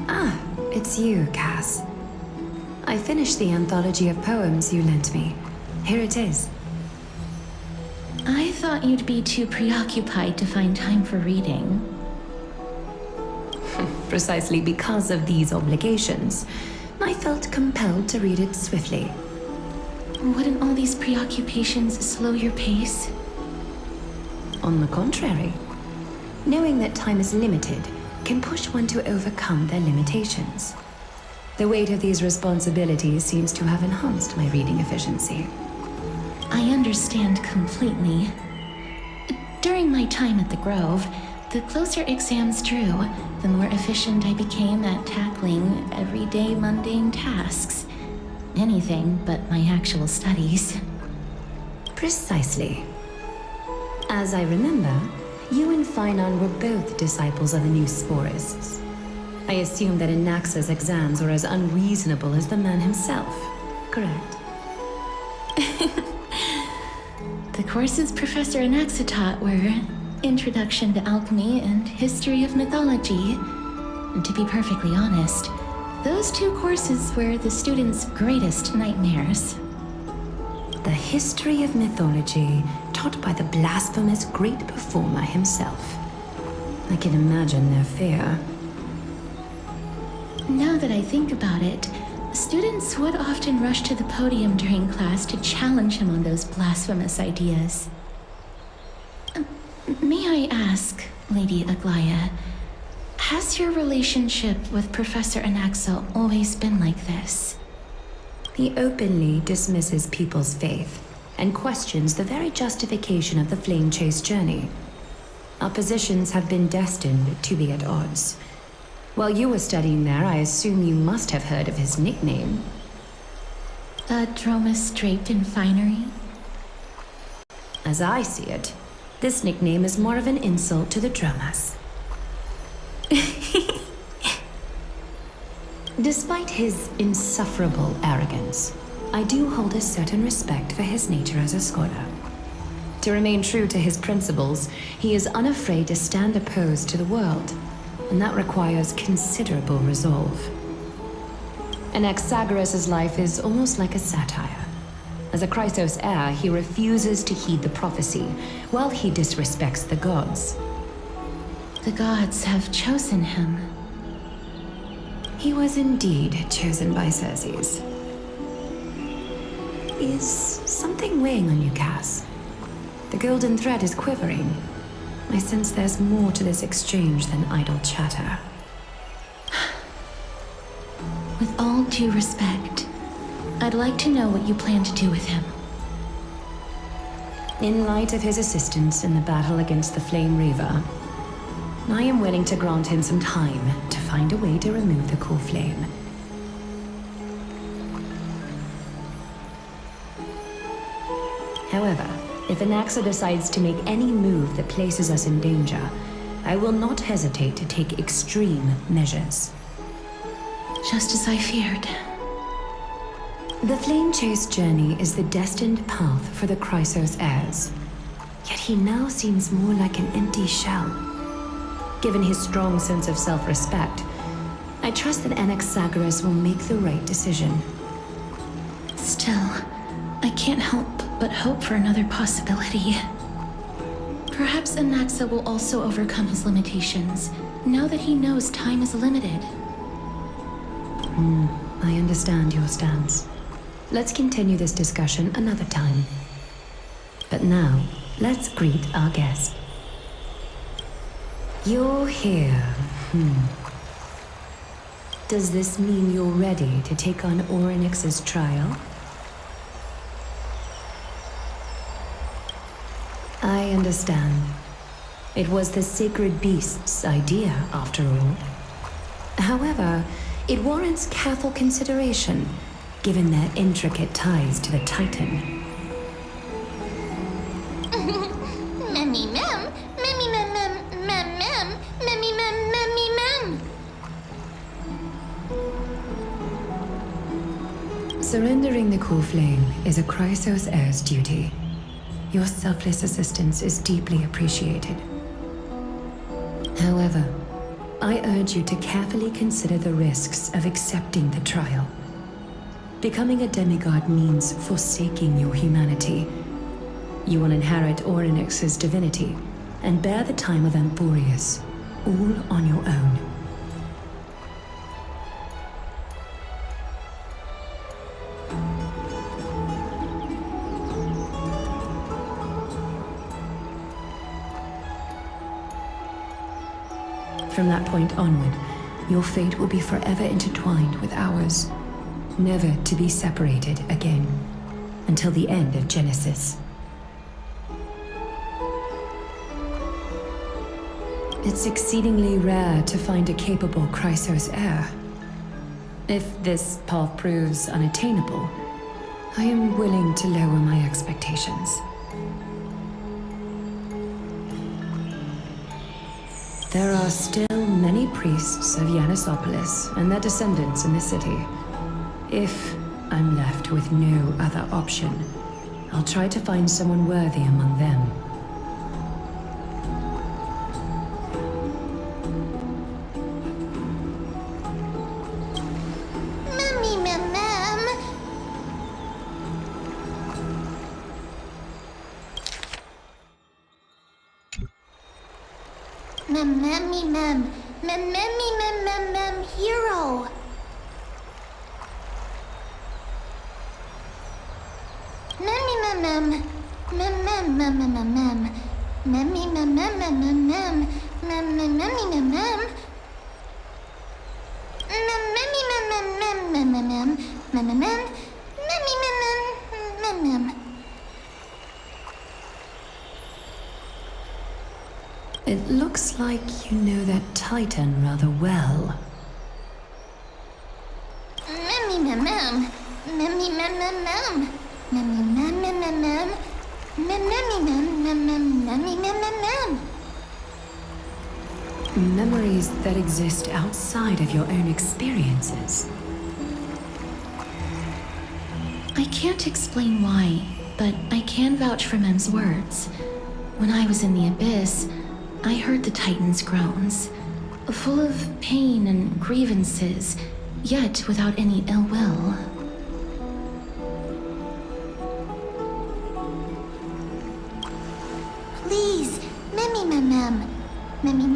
Ah, it's you, Cass. I finished the anthology of poems you lent me. Here it is. I thought you'd be too preoccupied to find time for reading. Precisely because of these obligations, I felt compelled to read it swiftly. Wouldn't all these preoccupations slow your pace? On the contrary, knowing that time is limited can push one to overcome their limitations. The weight of these responsibilities seems to have enhanced my reading efficiency. I understand completely. During my time at the Grove, the closer exams drew, the more efficient I became at tackling everyday mundane tasks. Anything but my actual studies. Precisely. As I remember, you and Finon were both disciples of the new Sporists. I assume that Anaxa's exams were as unreasonable as the man himself, correct? The courses Professor Anaxa taught were Introduction to Alchemy and History of Mythology. And to be perfectly honest, those two courses were the students' greatest nightmares. The history of mythology taught by the blasphemous great performer himself. I can imagine their fear. Now that I think about it, students would often rush to the podium during class to challenge him on those blasphemous ideas. May I ask, Lady Aglaya, has your relationship with Professor Anaxa always been like this? He openly dismisses people's faith and questions the very justification of the Flame Chase journey. Our positions have been destined to be at odds. While you were studying there, I assume you must have heard of his nickname. A Dromus draped in finery? As I see it, this nickname is more of an insult to the Dromas. Despite his insufferable arrogance, I do hold a certain respect for his nature as a scholar. To remain true to his principles, he is unafraid to stand opposed to the world, and that requires considerable resolve. Anaxagoras' life is almost like a satire. As a Chrysos heir, he refuses to heed the prophecy, while he disrespects the gods. The gods have chosen him. He was indeed chosen by Circes. Is something weighing on you, Cass? The golden thread is quivering. I sense there's more to this exchange than idle chatter. With all due respect, I'd like to know what you plan to do with him. In light of his assistance in the battle against the Flame Reaver, I am willing to grant him some time to find a way to remove the core flame. However, if Anaxa decides to make any move that places us in danger, I will not hesitate to take extreme measures. Just as I feared. The Flame Chase journey is the destined path for the Chrysos heirs. Yet he now seems more like an empty shell. Given his strong sense of self-respect, I trust that Anaxagoras will make the right decision. Still, I can't help but hope for another possibility. Perhaps Anaxa will also overcome his limitations, now that he knows time is limited. I understand your stance. Let's continue this discussion another time. But now, let's greet our guest. You're here. Does this mean you're ready to take on Orynyx's trial? I understand. It was the sacred beast's idea, after all. However, it warrants careful consideration, given their intricate ties to the Titan. Surrendering the core flame is a Chrysos heir's duty. Your selfless assistance is deeply appreciated. However, I urge you to carefully consider the risks of accepting the trial. Becoming a demigod means forsaking your humanity. You will inherit Orynyx's divinity and bear the time of Amphorius, all on your own. From that point onward, your fate will be forever intertwined with ours, never to be separated again, until the end of Genesis. It's exceedingly rare to find a capable Chrysos heir. If this path proves unattainable, I am willing to lower my expectations. There are still many priests of Yanissopolis and their descendants in the city. If I'm left with no other option, I'll try to find someone worthy among them. Hero. It looks like you know that Titan rather well. Memories that exist outside of your own experiences. I can't explain why, but I can vouch for Mem's words. When I was in the Abyss, I heard the Titan's groans, full of pain and grievances, yet without any ill will. Please, mem. Mem.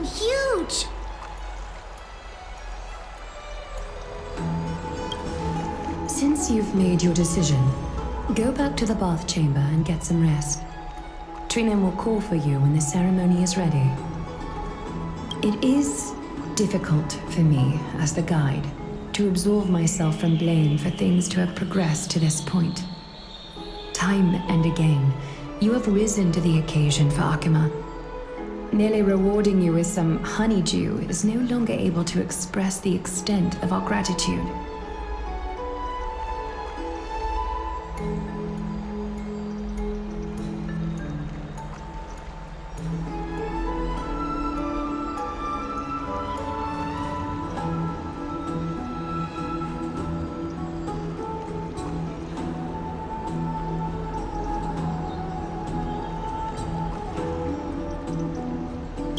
Huge. Since you've made your decision, go back to the bath chamber and get some rest. Trinem will call for you when the ceremony is ready. It is difficult for me, as the guide, to absolve myself from blame for things to have progressed to this point. Time and again, you have risen to the occasion for Akima. Merely rewarding you with some honeydew is no longer able to express the extent of our gratitude.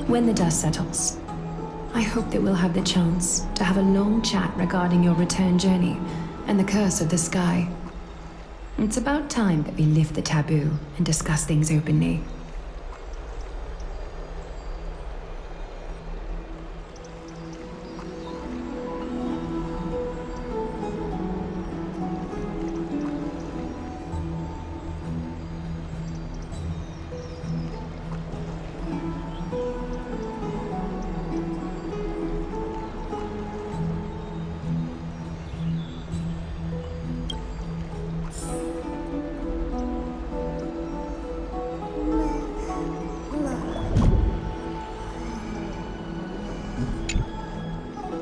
When the dust settles, I hope that we'll have the chance to have a long chat regarding your return journey and the curse of the sky. It's about time that we lift the taboo and discuss things openly.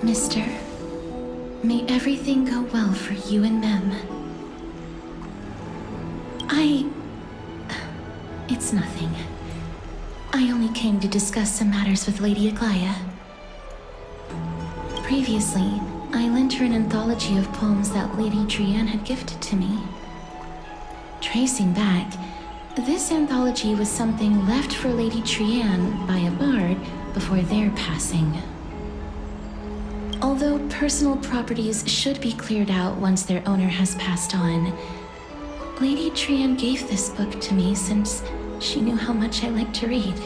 Mister, may everything go well for you and Mem. It's nothing. I only came to discuss some matters with Lady Aglaya. Previously, I lent her an anthology of poems that Lady Trianne had gifted to me. Tracing back, this anthology was something left for Lady Trianne by a bard before their passing. Although personal properties should be cleared out once their owner has passed on, Lady Trianne gave this book to me since she knew how much I liked to read.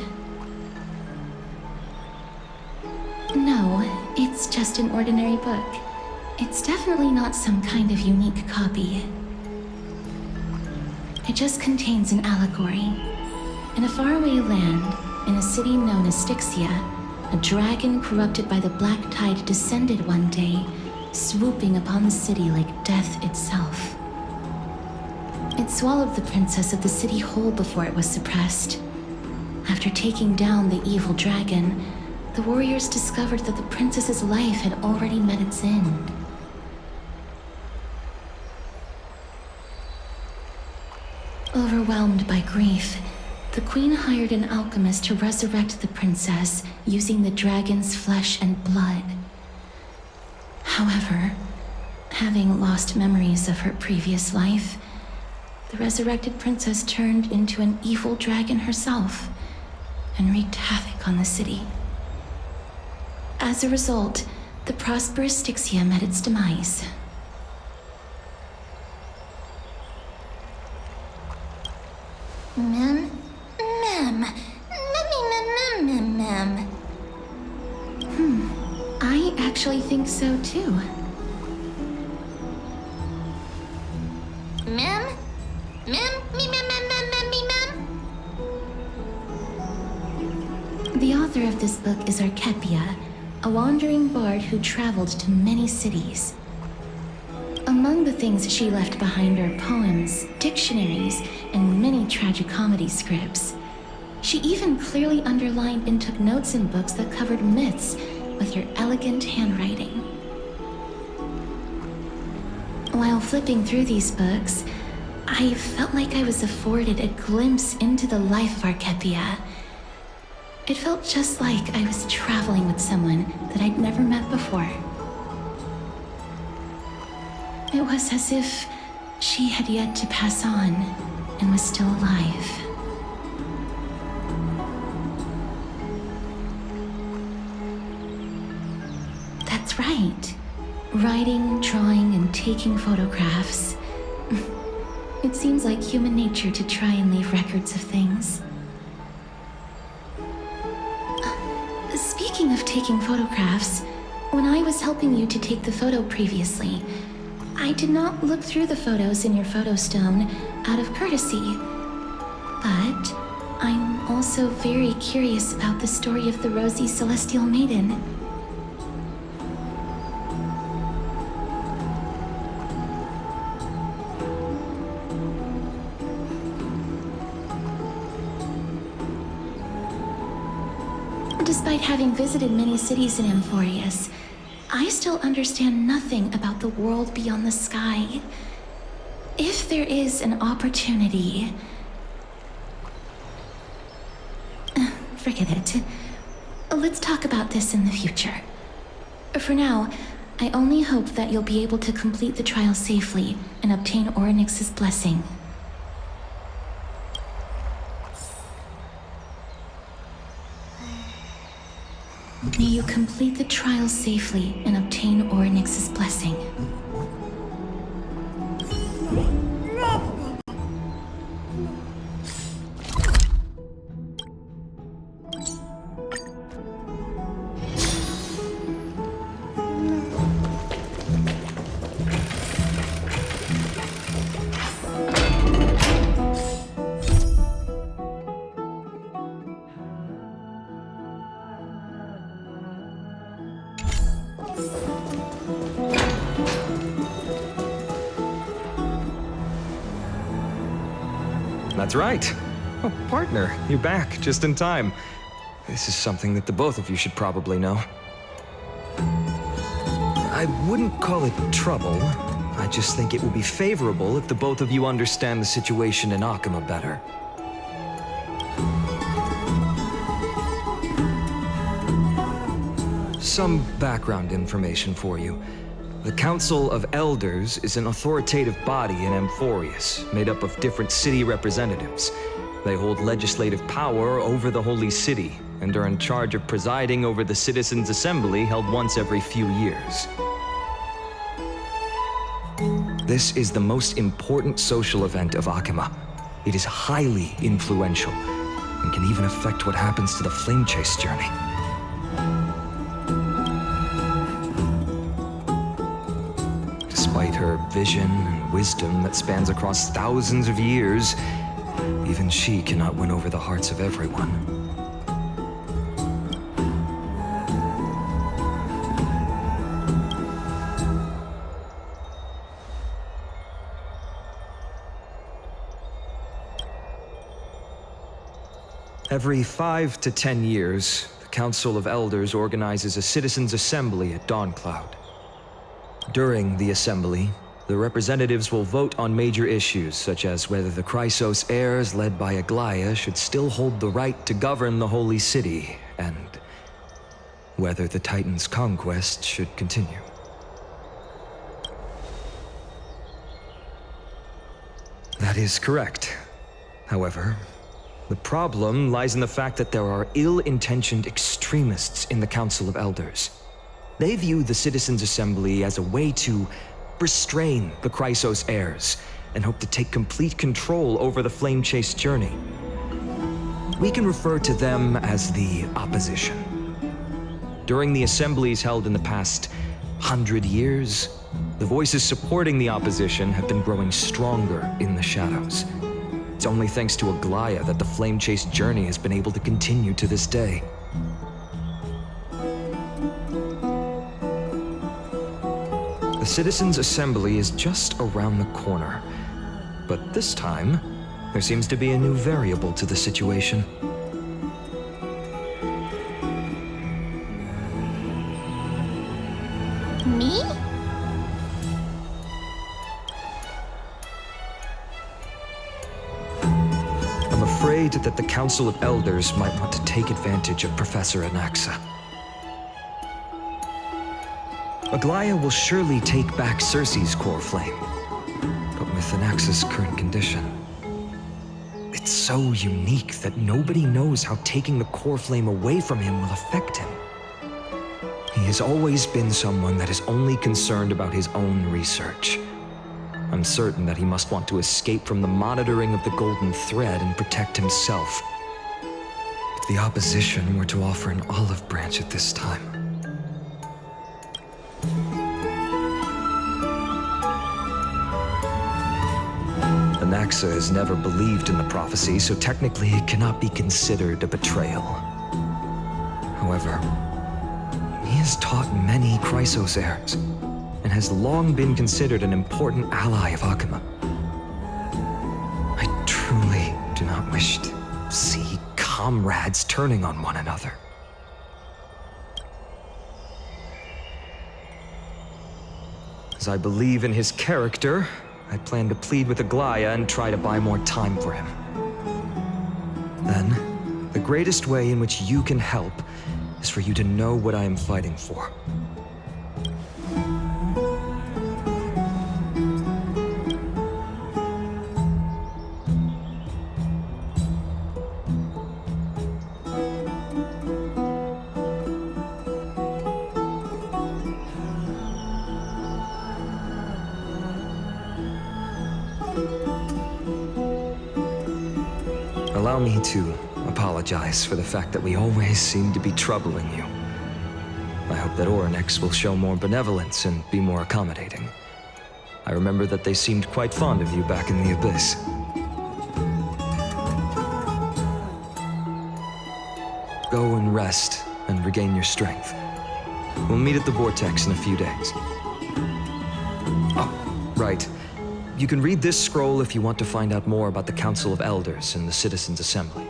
No, it's just an ordinary book. It's definitely not some kind of unique copy. It just contains an allegory. In a faraway land, in a city known as Styxia, a dragon corrupted by the black tide descended one day, swooping upon the city like death itself. It swallowed the princess of the city whole before it was suppressed. After taking down the evil dragon, the warriors discovered that the princess's life had already met its end. Overwhelmed by grief, the queen hired an alchemist to resurrect the princess using the dragon's flesh and blood. However, having lost memories of her previous life, the resurrected princess turned into an evil dragon herself and wreaked havoc on the city. As a result, the prosperous Styxia met its demise. Mem? I actually think so too. Mem? The author of this book is Archepia, a wandering bard who traveled to many cities. Among the things she left behind are poems, dictionaries, and many tragicomedy scripts. She even clearly underlined and took notes in books that covered myths with her elegant handwriting. While flipping through these books, I felt like I was afforded a glimpse into the life of Archepia. It felt just like I was traveling with someone that I'd never met before. It was as if she had yet to pass on and was still alive. That's right. Writing, drawing, and taking photographs. It seems like human nature to try and leave records of things. Speaking of taking photographs, when I was helping you to take the photo previously, I did not look through the photos in your photo stone out of courtesy. But I'm also very curious about the story of the rosy celestial maiden. Despite having visited many cities in Amphorius, I still understand nothing about the world beyond the sky. If there is an opportunity... Forget it. Let's talk about this in the future. For now, I only hope that you'll be able to complete the trial safely and obtain Orynyx's blessing. May you complete the trial safely and obtain Orynyx's blessing. That's right. Oh, partner, you're back just in time. This is something that the both of you should probably know. I wouldn't call it trouble. I just think it will be favorable if the both of you understand the situation in Akama better. Some background information for you. The Council of Elders is an authoritative body in Amphorius, made up of different city representatives. They hold legislative power over the Holy City, and are in charge of presiding over the Citizens' Assembly held once every few years. This is the most important social event of Akima. It is highly influential, and can even affect what happens to the Flame Chase journey. Despite her vision and wisdom that spans across thousands of years, even she cannot win over the hearts of everyone. Every 5 to 10 years, the Council of Elders organizes a citizens' assembly at Dawncloud. During the assembly, the representatives will vote on major issues, such as whether the Chrysos heirs led by Aglaya should still hold the right to govern the Holy City, and whether the Titan's conquest should continue. That is correct. However, the problem lies in the fact that there are ill-intentioned extremists in the Council of Elders. They view the Citizens' Assembly as a way to restrain the Chrysos heirs, and hope to take complete control over the Flame Chase journey. We can refer to them as the opposition. During the assemblies held in the past 100 years, the voices supporting the opposition have been growing stronger in the shadows. It's only thanks to Aglaya that the Flame Chase journey has been able to continue to this day. The Citizens' Assembly is just around the corner, but this time, there seems to be a new variable to the situation. Me? I'm afraid that the Council of Elders might want to take advantage of Professor Anaxa. Aglaya will surely take back Circe's core flame, but with Anaxa's current condition, it's so unique that nobody knows how taking the core flame away from him will affect him. He has always been someone that is only concerned about his own research. I'm certain that he must want to escape from the monitoring of the Golden Thread and protect himself. If the opposition were to offer an olive branch at this time, Anaxa has never believed in the prophecy, so technically it cannot be considered a betrayal. However, he has taught many Chrysos heirs, and has long been considered an important ally of Akima. I truly do not wish to see comrades turning on one another. As I believe in his character, I plan to plead with Aglaya and try to buy more time for him. Then, the greatest way in which you can help is for you to know what I am fighting for. Allow me to apologize for the fact that we always seem to be troubling you. I hope that Oryx will show more benevolence and be more accommodating. I remember that they seemed quite fond of you back in the Abyss. Go and rest and regain your strength. We'll meet at the Vortex in a few days. Oh, right. You can read this scroll if you want to find out more about the Council of Elders and the Citizens' Assembly.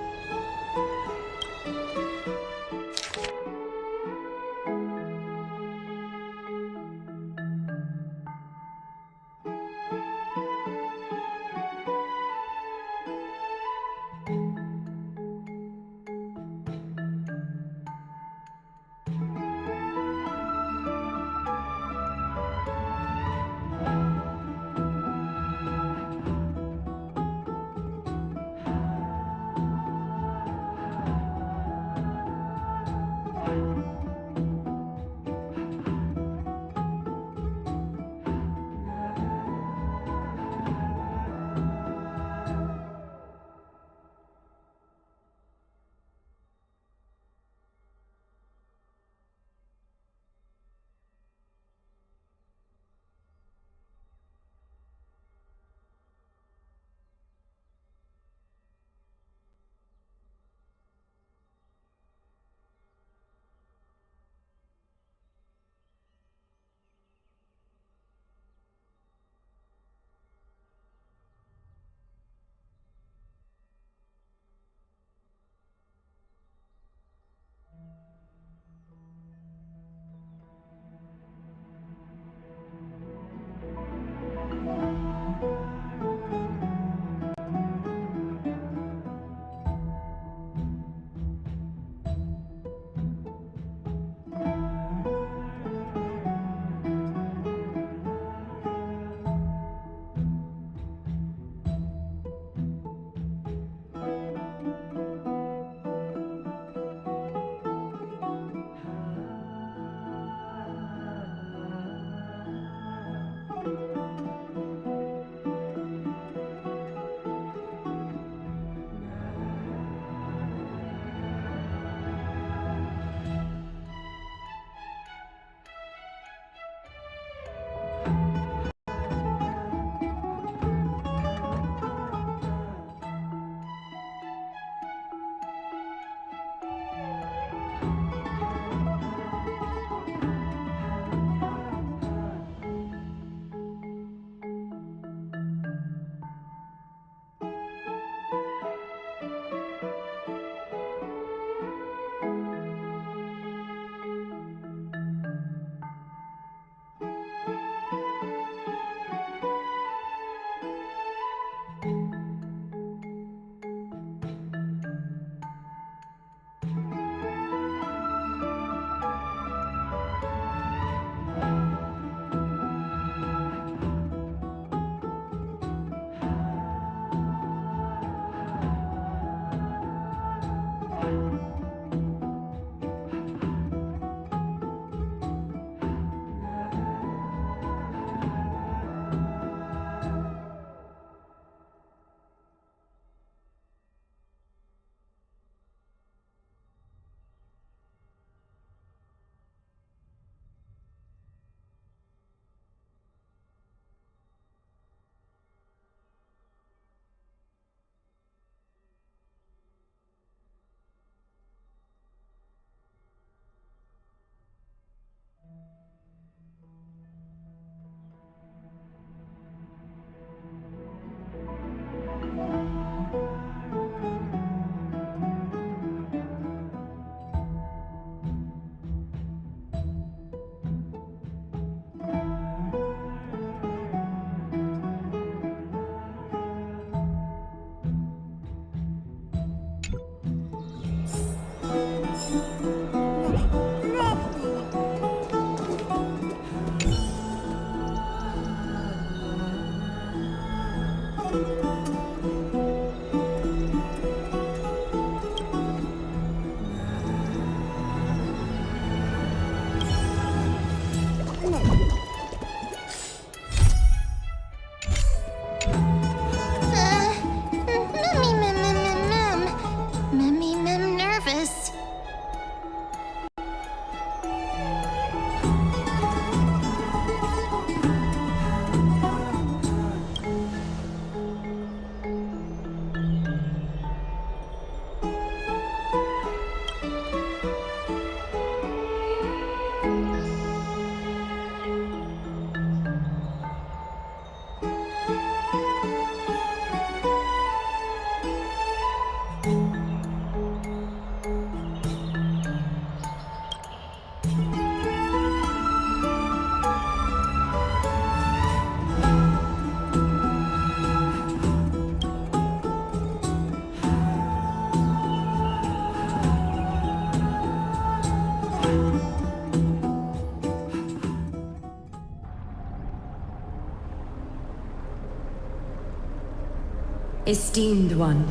Esteemed one,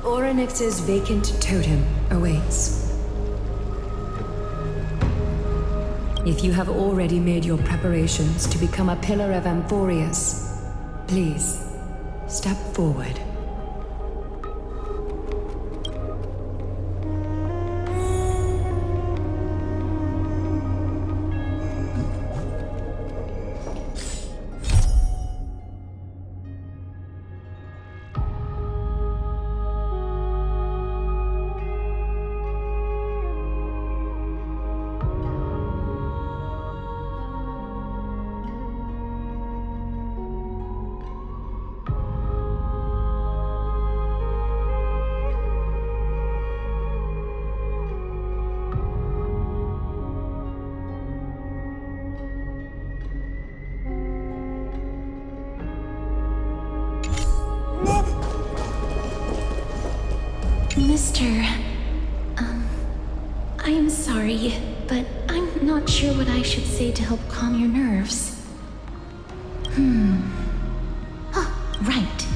Orynyx's vacant totem awaits. If you have already made your preparations to become a pillar of Amphorius, please, step forward. Mister, I'm sorry, but I'm not sure what I should say to help calm your nerves. Oh, right.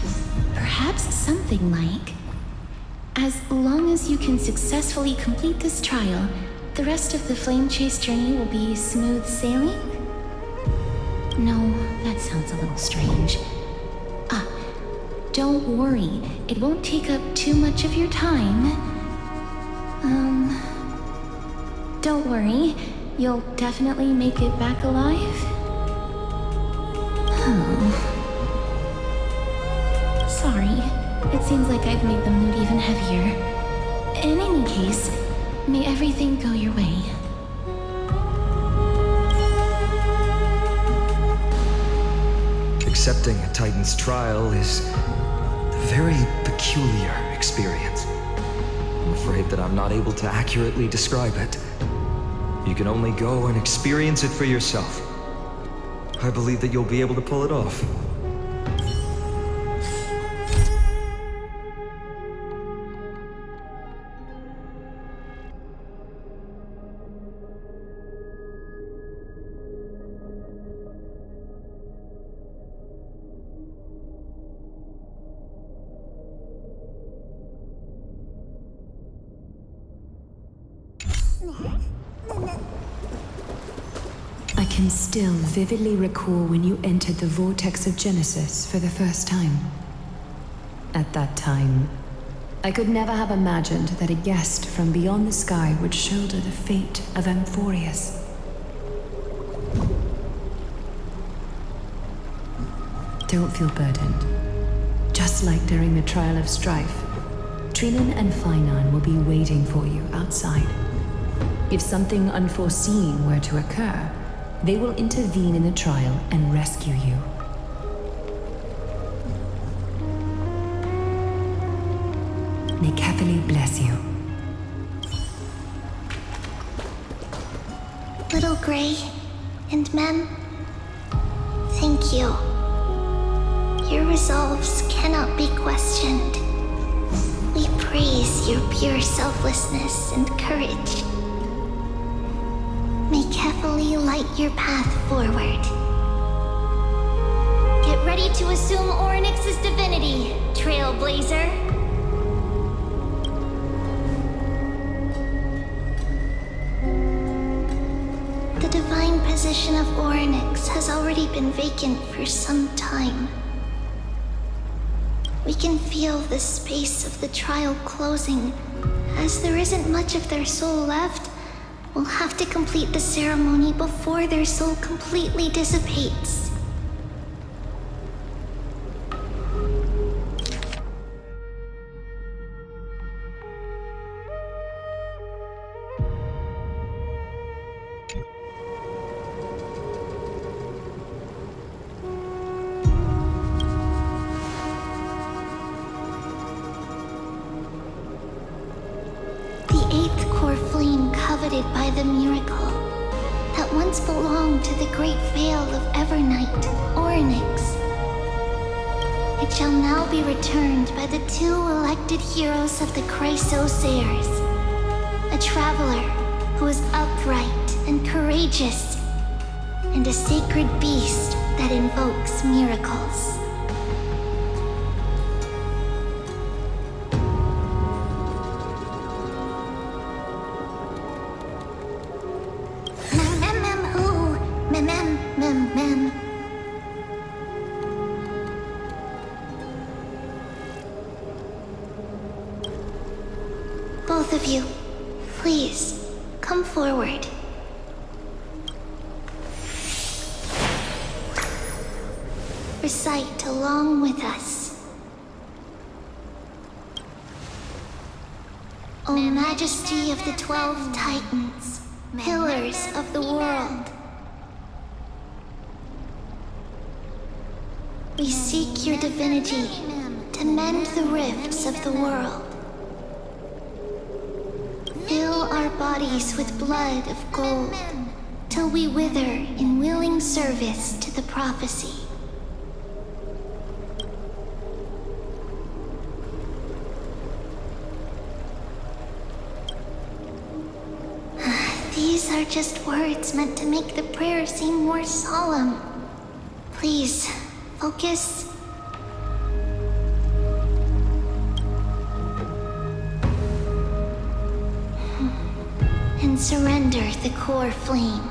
Perhaps something like, as long as you can successfully complete this trial, the rest of the flame chase journey will be smooth sailing? No, that sounds a little strange. Don't worry, it won't take up too much of your time. Don't worry, you'll definitely make it back alive? Oh. Sorry, it seems like I've made the mood even heavier. In any case, may everything go your way. Accepting a Titan's trial is a very peculiar experience. I'm afraid that I'm not able to accurately describe it. You can only go and experience it for yourself. I believe that you'll be able to pull it off. I can still vividly recall when you entered the vortex of Genesis for the first time. At that time, I could never have imagined that a guest from beyond the sky would shoulder the fate of Amphorius. Don't feel burdened. Just like during the trial of strife, Trilin and Finan will be waiting for you outside. If something unforeseen were to occur, they will intervene in the trial and rescue you. May Kefali bless you. Little Gray and Mem, thank you. Your resolves cannot be questioned. We praise your pure selflessness and courage. May Kefali light your path forward. Get ready to assume Orynyx's divinity, Trailblazer. The divine position of Orynyx has already been vacant for some time. We can feel the space of the trial closing. As there isn't much of their soul left, we'll have to complete the ceremony before their soul completely dissipates. Coveted by the miracle that once belonged to the great Veil of Evernight, Orynyx. It shall now be returned by the two elected heroes of the Chrysosairs, a traveler who is upright and courageous, and a sacred beast that invokes miracles. of you, please, come forward. Recite along with us. O Majesty of the 12 Titans, pillars of the world. We seek your divinity to mend the rifts of the world. Fill our bodies with blood of gold, till we wither in willing service to the prophecy. These are just words meant to make the prayer seem more solemn. Please, focus. And surrender the core flame.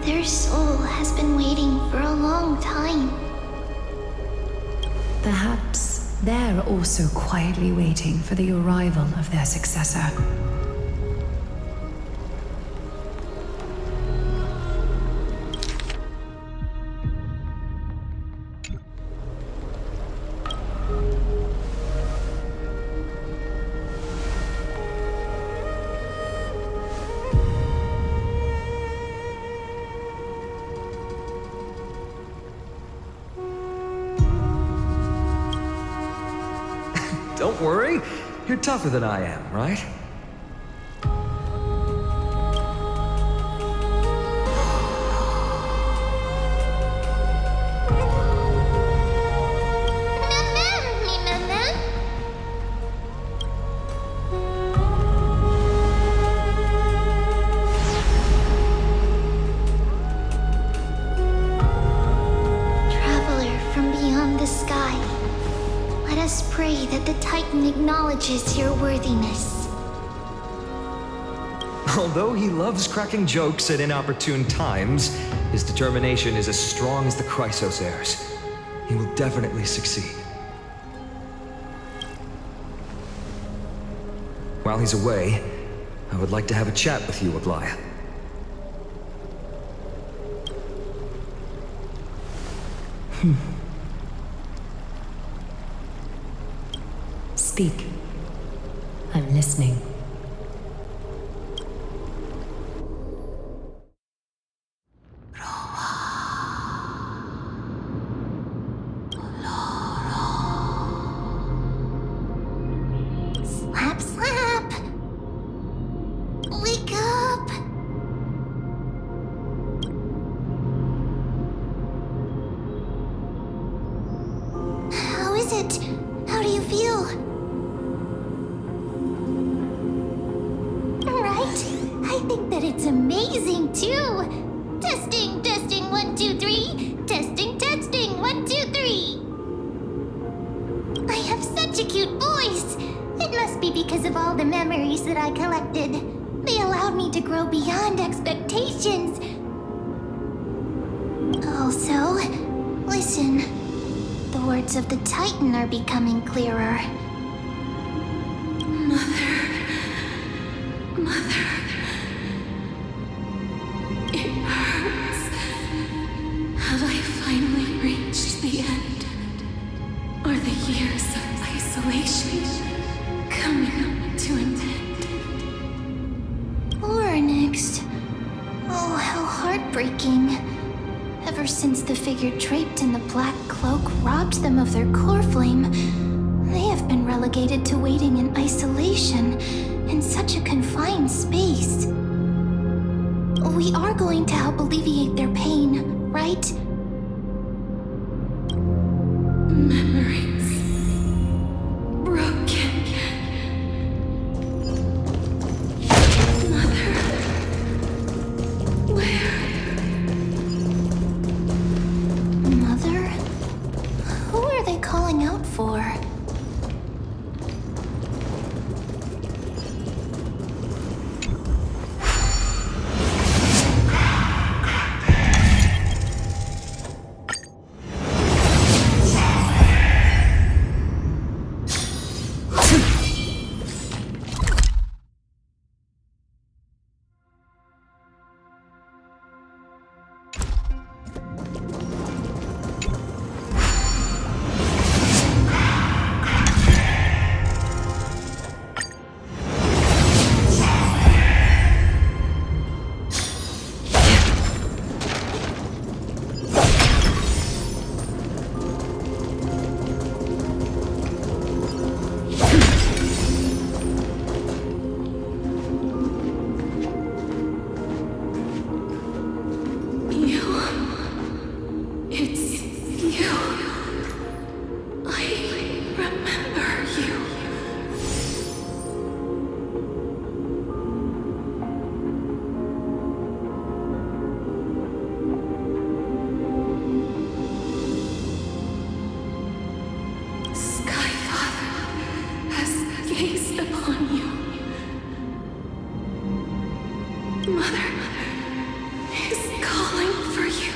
Their soul has been waiting for a long time. Perhaps they're also quietly waiting for the arrival of their successor. Don't worry, you're tougher than I am, right? Traveler from beyond the sky, let us pray that the Titan acknowledges your worthiness. Although he loves cracking jokes at inopportune times, his determination is as strong as the Chrysos heirs. He will definitely succeed. While he's away, I would like to have a chat with you, Aglaya. Speak. I'm listening. Slap, slap! Wake up! How is it? How do you feel? Right? I think that it's amazing too! Testing, testing, 1, 2, 3. Testing, testing, 1, 2, 3. I have such a cute voice! It must be because of all the memories that I collected. They allowed me to grow beyond expectations. Also, listen. The words of the Titan are becoming clearer. Mother, it hurts. Have I finally reached the end? Are the years of isolation coming to an end? Or next. Oh, how heartbreaking. Ever since the figure draped in the black cloak robbed them of their core flame, they have been relegated to waiting in isolation in such a confined space. We are going to help alleviate their pain, right? Memories broken. Mother, where? Mother? Who are they calling out for? Mother is calling for you.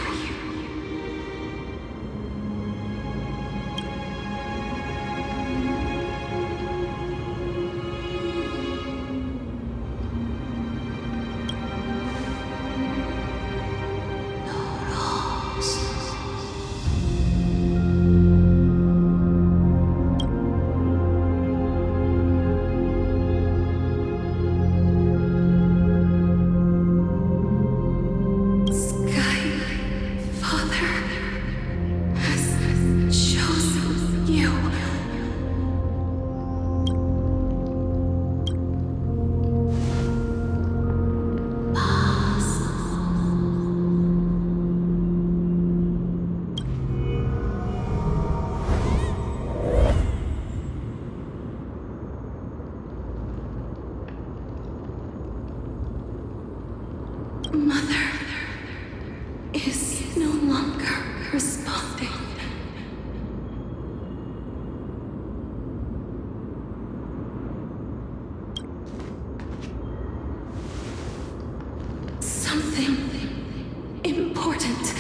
Mother is no longer responding. Something important.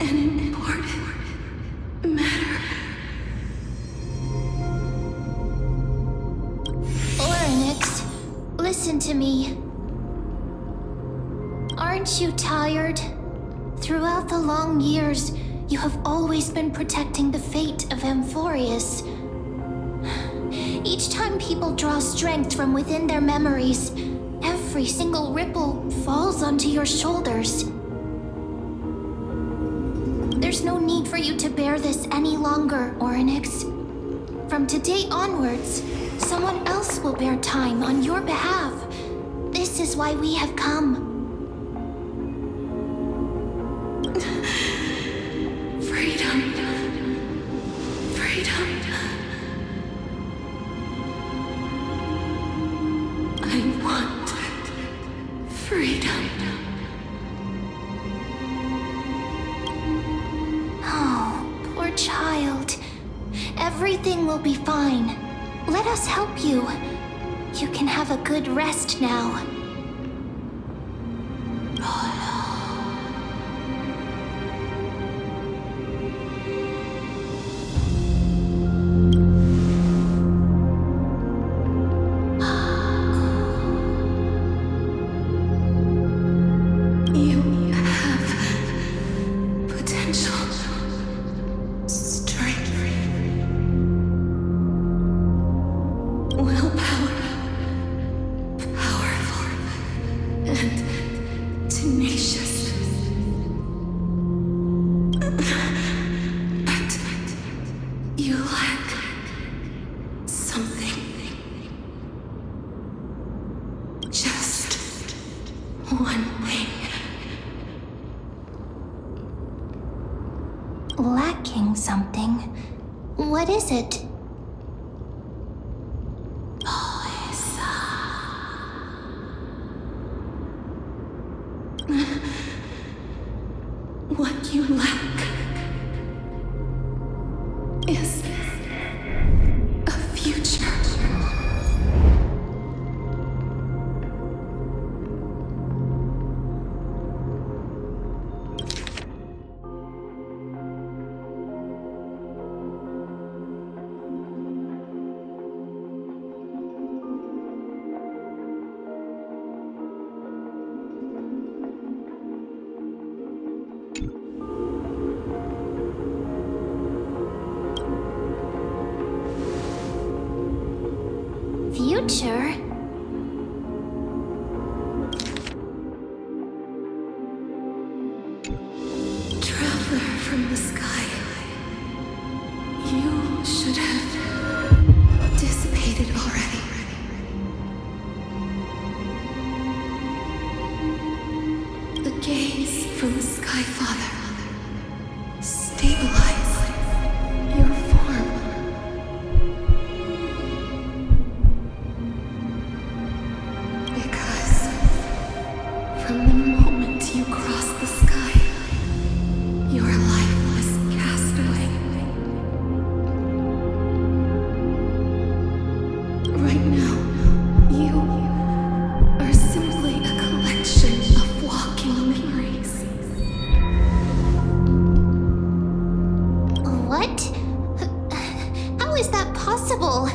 An important matter. Listen to me. Aren't you tired? Throughout the long years, you have always been protecting the fate of Amphorius. Each time people draw strength from within their memories, every single ripple falls onto your shoulders. There's no need for you to bear this any longer, Orynyx. From today onwards, someone else will bear time on your behalf. This is why we have come. Freedom. Freedom. I want freedom. Oh, poor child. Everything will be fine. Let us help you. You can have a good rest now. You have potential, strength, willpower, powerful. one thing. Lacking something. What is it? What you lack is a future. Future? Traveler from the sky, you should have dissipated already. The gaze from the Sky Father stabilized your form. Because from the moment you crossed the sky, your life was cast away. Right now, you are simply a collection of walking memories. What? How is that possible?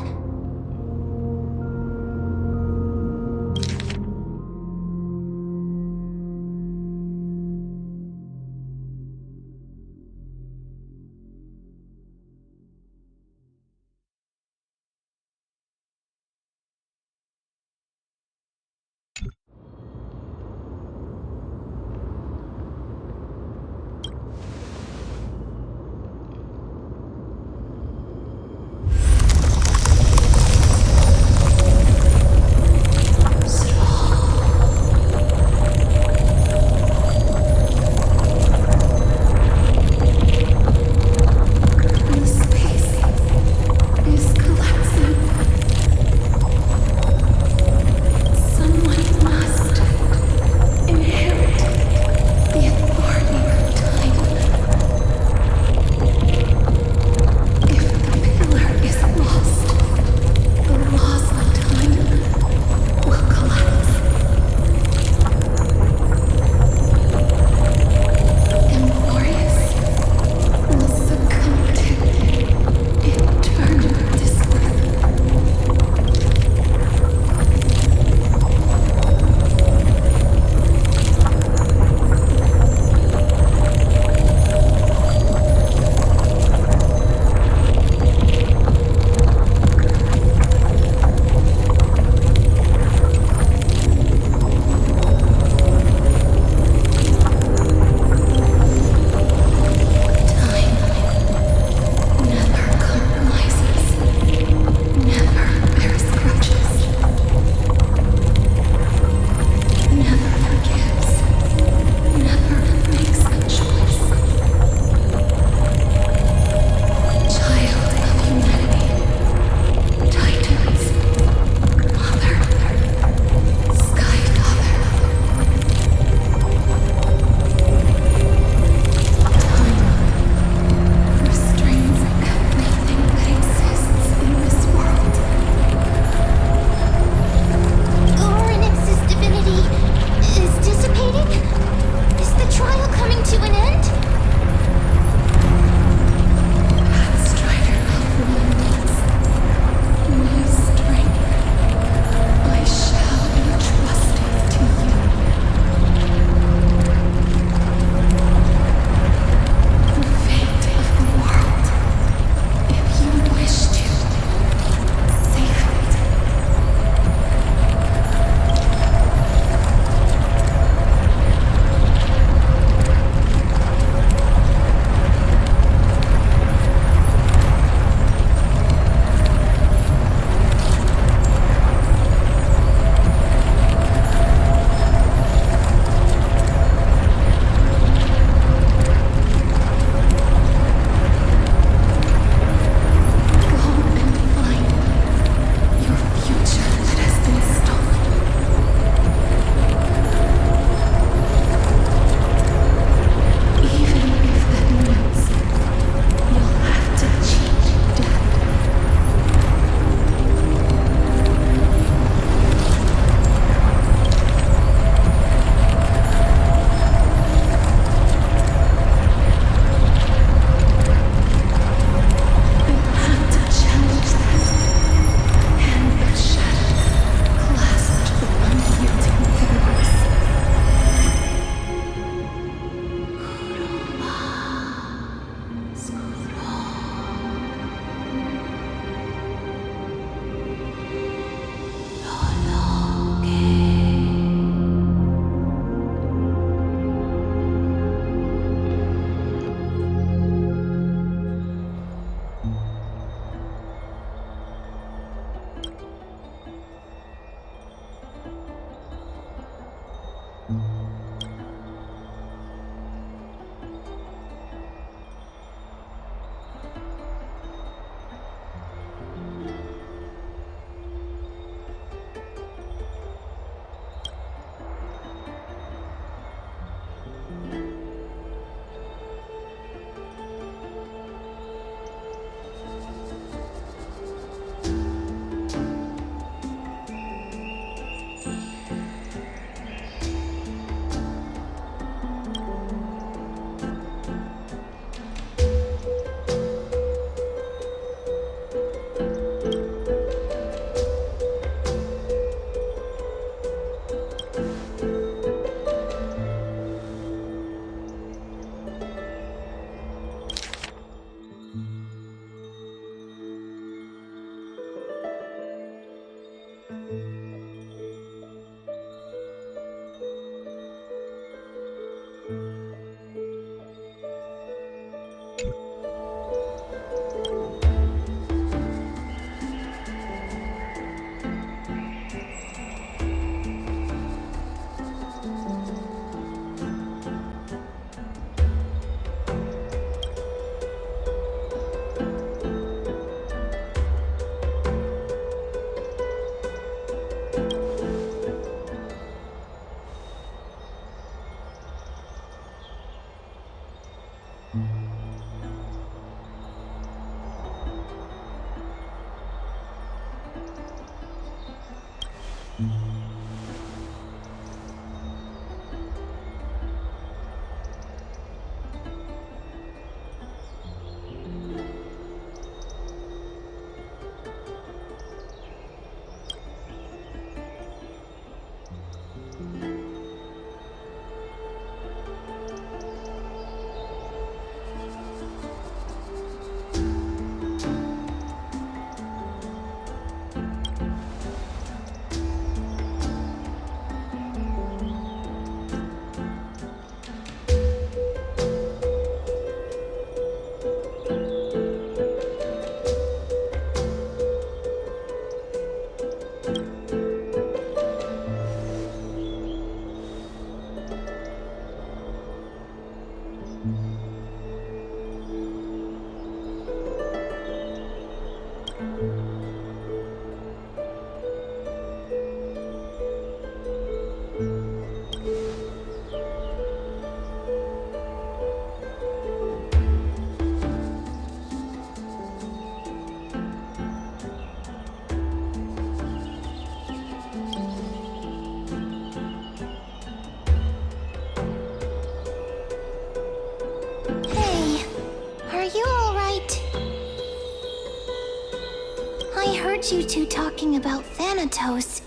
heard you two talking about Thanatos.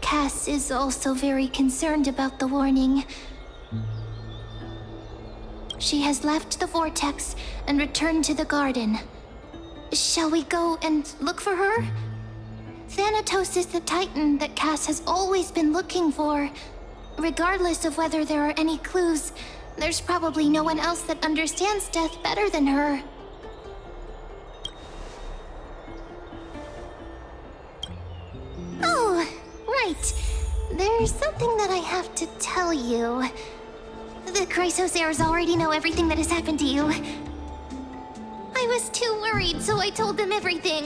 Cass is also very concerned about the warning. She has left the vortex and returned to the garden. Shall we go and look for her? Thanatos is the Titan that Cass has always been looking for. Regardless of whether there are any clues, there's probably no one else that understands death better than her. Oh, right. There's something that I have to tell you. The Chrysosaurs already know everything that has happened to you. I was too worried, so I told them everything.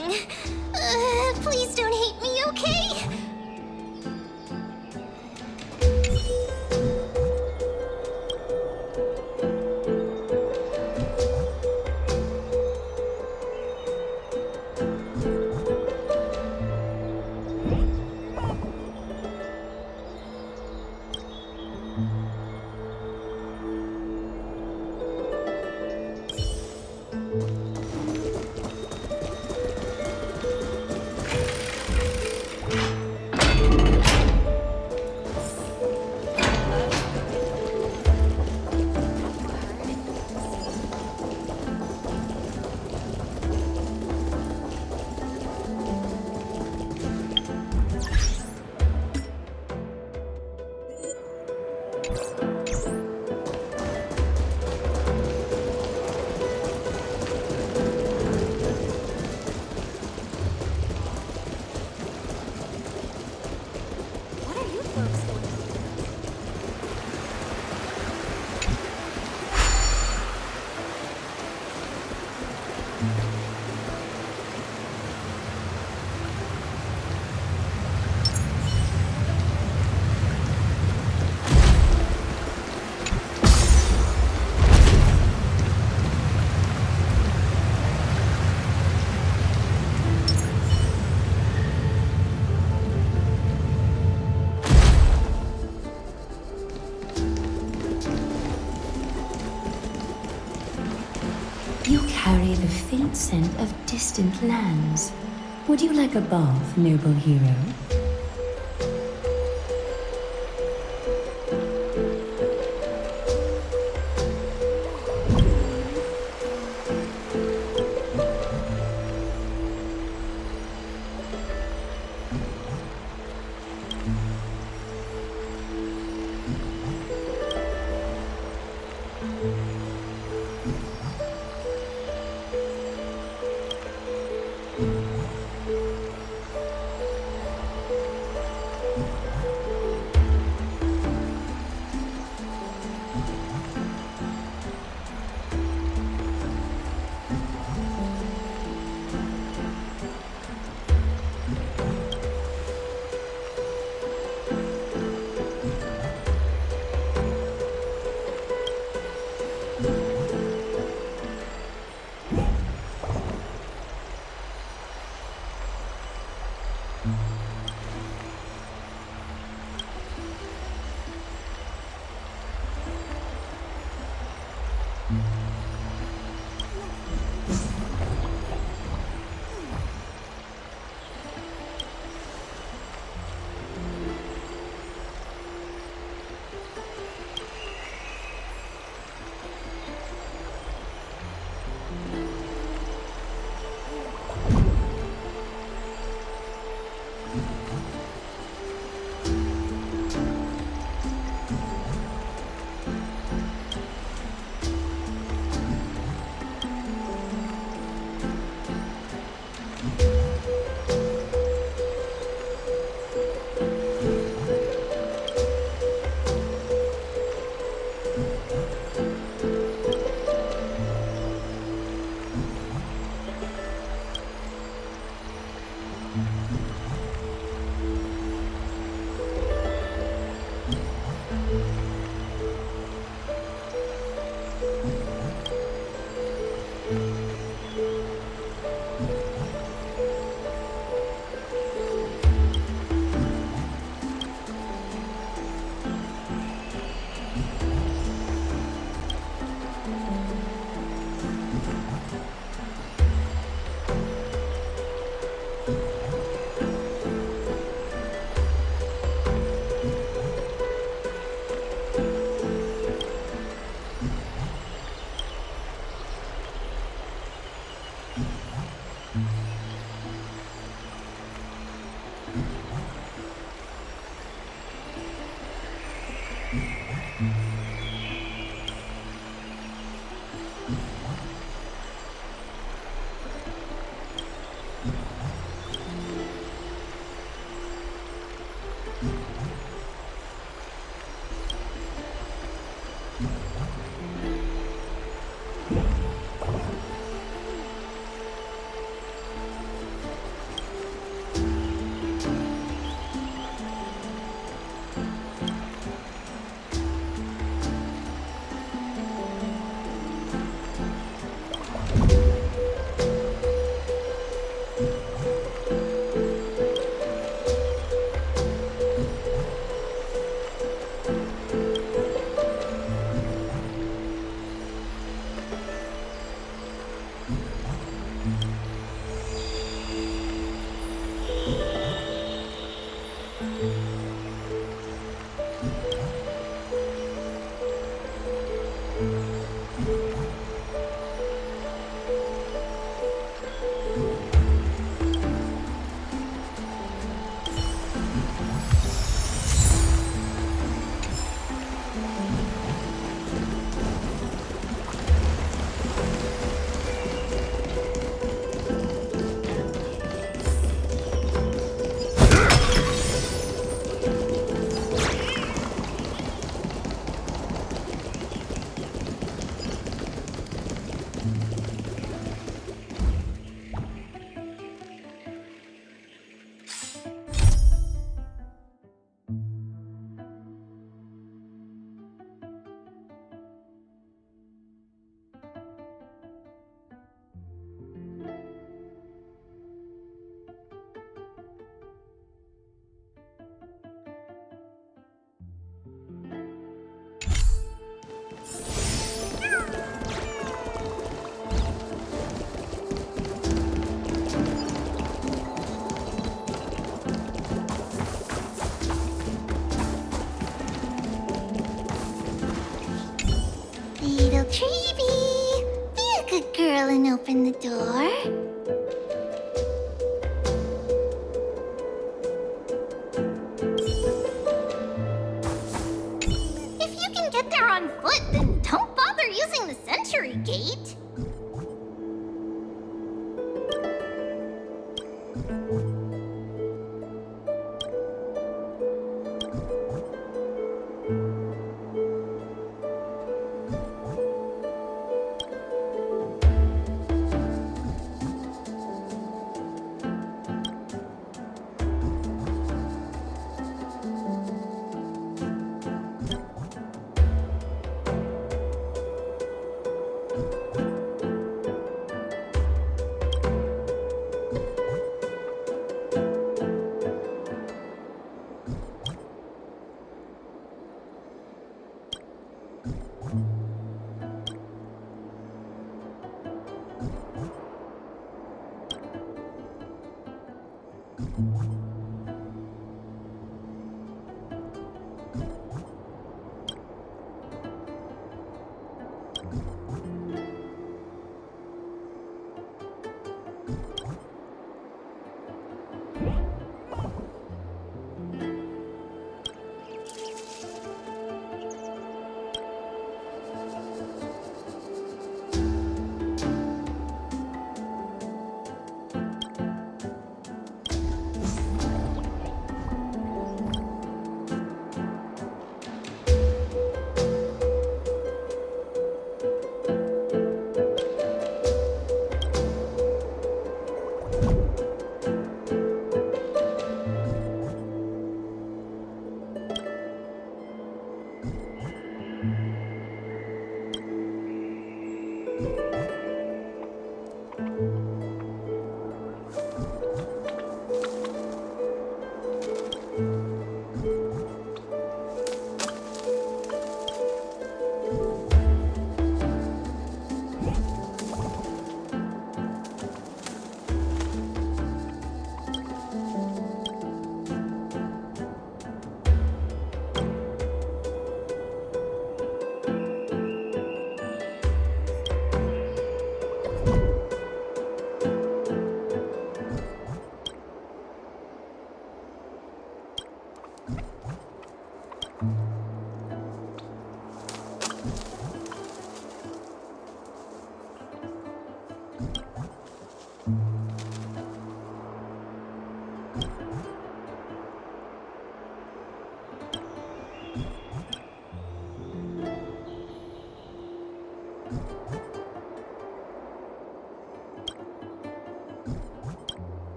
Please don't hate me, okay? You carry the faint scent of distant lands. Would you like a bath, noble hero? Little Treeby, be a good girl and open the door. If you can get there on foot, then don't bother using the Century Gate.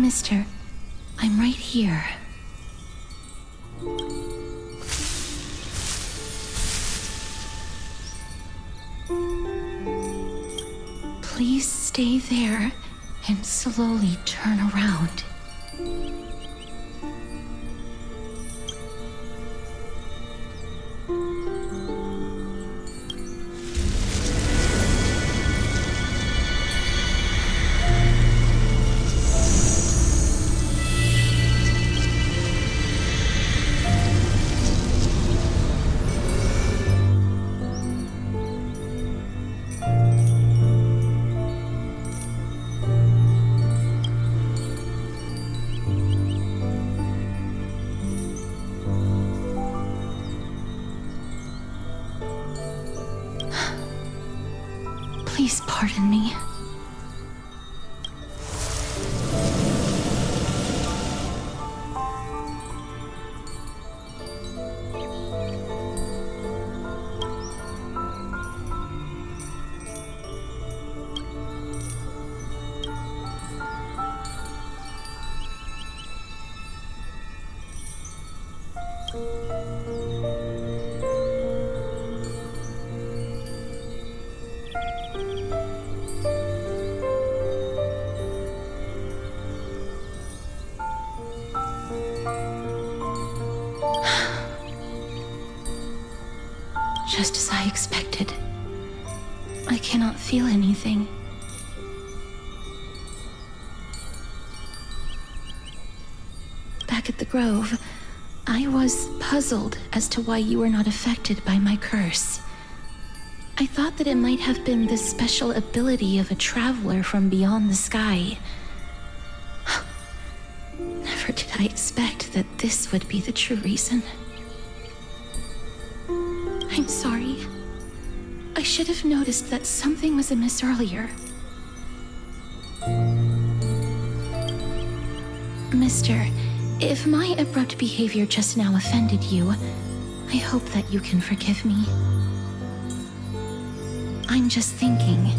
Mister, I'm right here. Please stay there and slowly turn around. Please pardon me. Just as I expected. I cannot feel anything. Back at the Grove, I was puzzled as to why you were not affected by my curse. I thought that it might have been the special ability of a traveler from beyond the sky. Never did I expect that this would be the true reason. I'm sorry. I should have noticed that something was amiss earlier. Mister, if my abrupt behavior just now offended you, I hope that you can forgive me. I'm just thinking,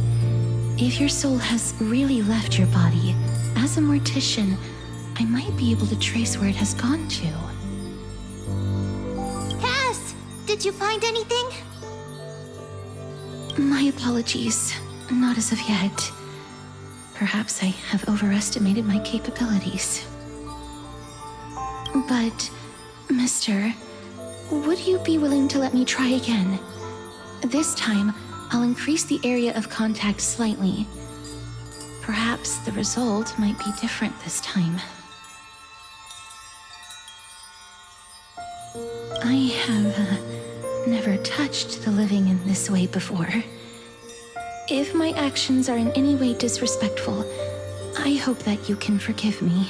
if your soul has really left your body, as a mortician, I might be able to trace where it has gone to. Did you find anything? My apologies. Not as of yet. Perhaps I have overestimated my capabilities. But, Mister, would you be willing to let me try again? This time, I'll increase the area of contact slightly. Perhaps the result might be different this time. I have never touched the living in this way before. If my actions are in any way disrespectful, I hope that you can forgive me.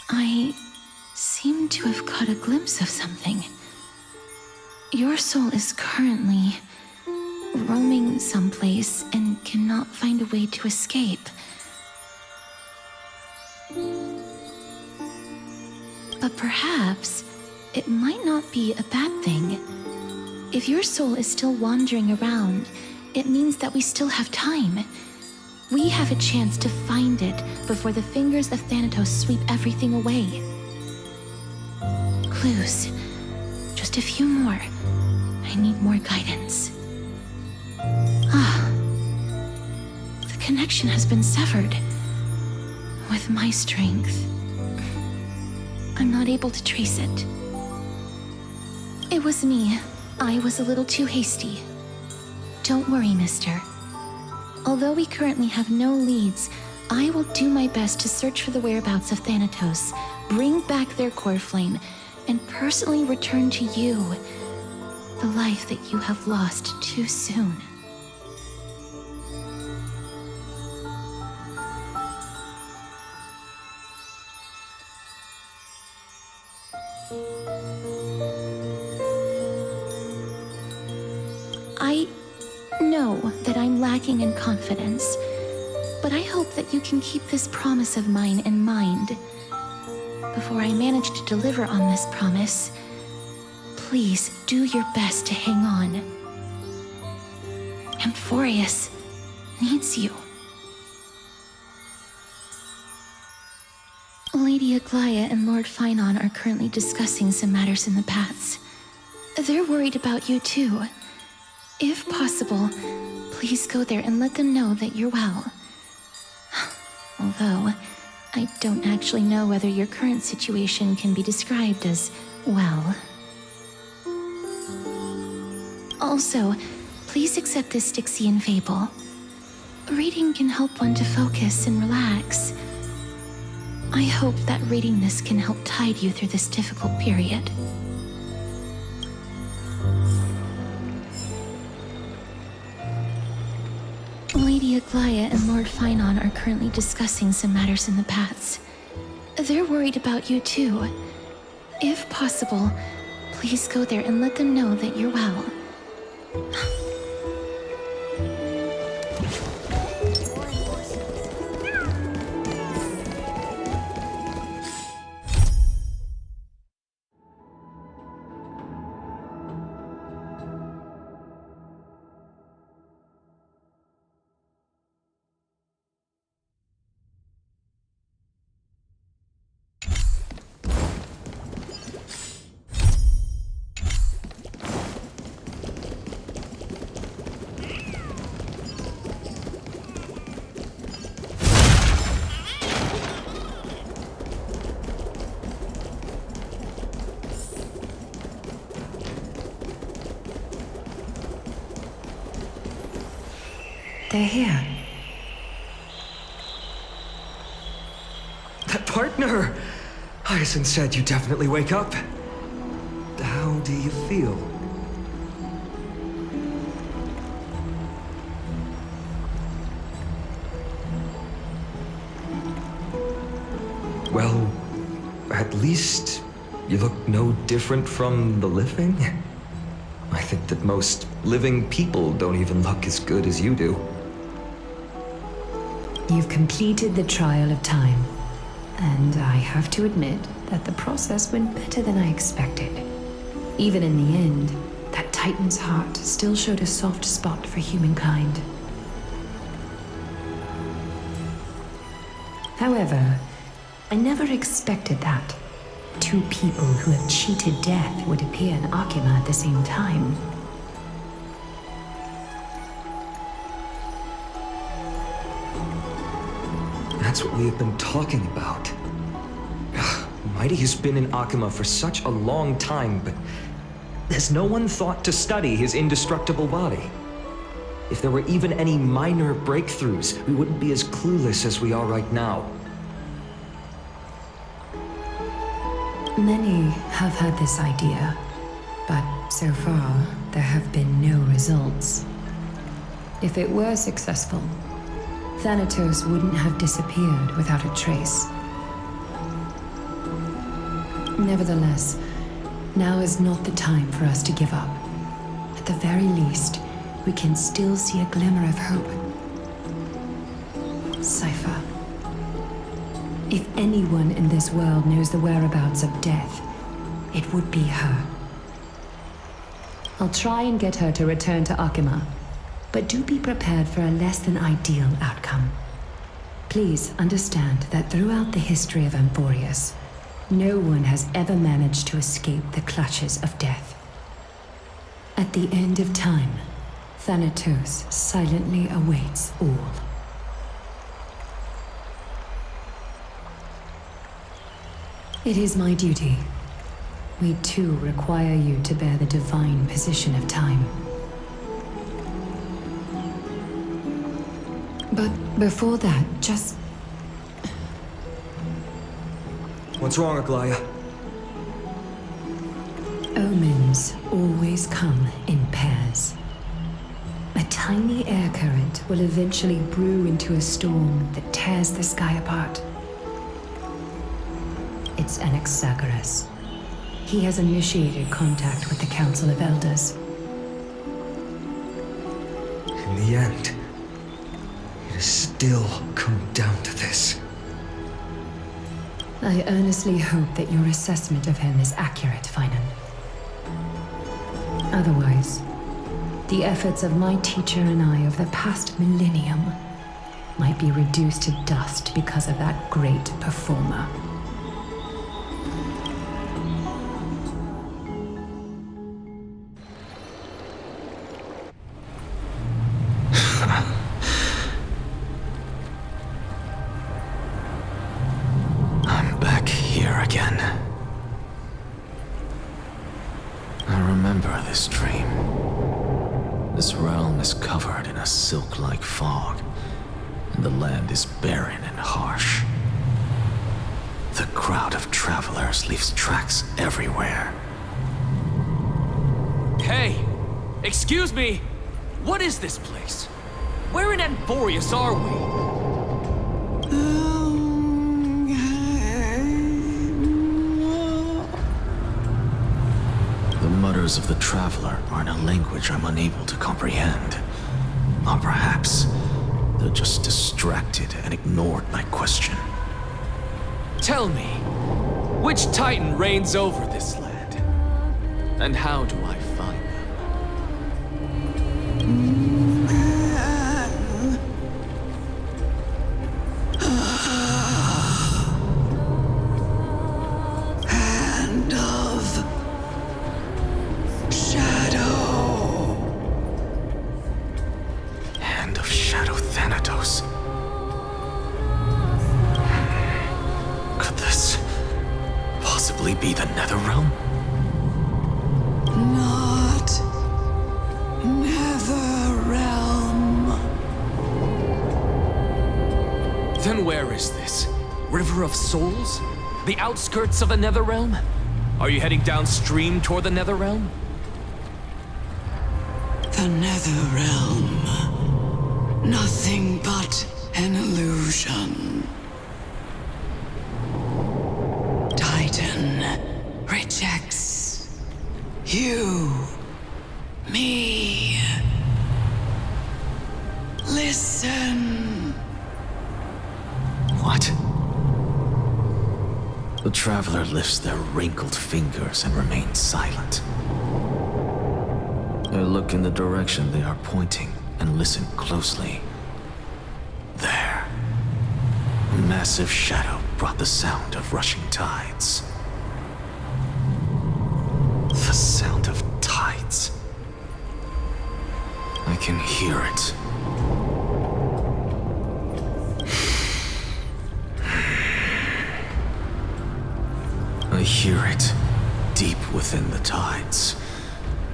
I seem to have caught a glimpse of something. Your soul is currently roaming someplace and cannot find a way to escape. But perhaps it might not be a bad thing. If your soul is still wandering around, it means that we still have time. We have a chance to find it before the fingers of Thanatos sweep everything away. Clues. Just a few more. I need more guidance. The connection has been severed. With my strength, I'm not able to trace it. It was me. I was a little too hasty. Don't worry, mister. Although we currently have no leads, I will do my best to search for the whereabouts of Thanatos, bring back their core flame, and personally return to you the life that you have lost too soon. I know that I'm lacking in confidence, but I hope that you can keep this promise of mine in mind. Before I manage to deliver on this promise, please do your best to hang on. Amphorius needs you. Lady Aglaia and Lord Finon are currently discussing some matters in the paths. They're worried about you too. If possible, please go there and let them know that you're well. Although, I don't actually know whether your current situation can be described as well. Also, please accept this Styxian fable. Reading can help one to focus and relax. I hope that reading this can help tide you through this difficult period. Lady Aglaia and Lord Finon are currently discussing some matters in the paths. They're worried about you too. If possible, please go there and let them know that you're well. They're here. That partner! Hyacinth said you'd definitely wake up. How do you feel? Well, at least you look no different from the living. I think that most living people don't even look as good as you do. You've completed the trial of time, and I have to admit that the process went better than I expected. Even in the end, that Titan's heart still showed a soft spot for humankind. However, I never expected that two people who have cheated death would appear in Akima at the same time. That's what we have been talking about. Mighty has been in Akima for such a long time, but has no one thought to study his indestructible body? If there were even any minor breakthroughs, we wouldn't be as clueless as we are right now. Many have had this idea, but so far there have been no results. If it were successful, Thanatos wouldn't have disappeared without a trace. Nevertheless, now is not the time for us to give up. At the very least, we can still see a glimmer of hope. Cypher. If anyone in this world knows the whereabouts of death, it would be her. I'll try and get her to return to Akima, but do be prepared for a less than ideal outcome. Please understand that throughout the history of Amphorius, no one has ever managed to escape the clutches of death. At the end of time, Thanatos silently awaits all. It is my duty. We too require you to bear the divine position of time. But before that, just... What's wrong, Aglaia? Omens always come in pairs. A tiny air current will eventually brew into a storm that tears the sky apart. It's Anaxagoras. He has initiated contact with the Council of Elders. In the end, it has still come down to this. I earnestly hope that your assessment of him is accurate, Finan. Otherwise, the efforts of my teacher and I of the past millennium might be reduced to dust because of that great performer. I'm back here again. I remember this dream. This realm is covered in a silk-like fog, and the land is barren and harsh. The crowd of travelers leaves tracks everywhere. Hey! Excuse me! What is this place? Where in Anforius are we? The mutters of the traveler are in a language I'm unable to comprehend. Or perhaps they're just distracted and ignored my question. Tell me, which Titan reigns over this land? And how do I find them? Hand of Shadow. Hand of Shadow Thanatos. Could this possibly be the Netherrealm? Not Netherrealm. Then where is this? River of Souls? The outskirts of the Netherrealm? Are you heading downstream toward the Netherrealm? The Netherrealm. Nothing but an illusion. Titan rejects you, me. Listen. What? The traveler lifts their wrinkled fingers and remains silent. I look in the direction they are pointing and listen closely. There. A massive shadow brought the sound of rushing tides. The sound of tides. I can hear it. I hear it deep within the tides,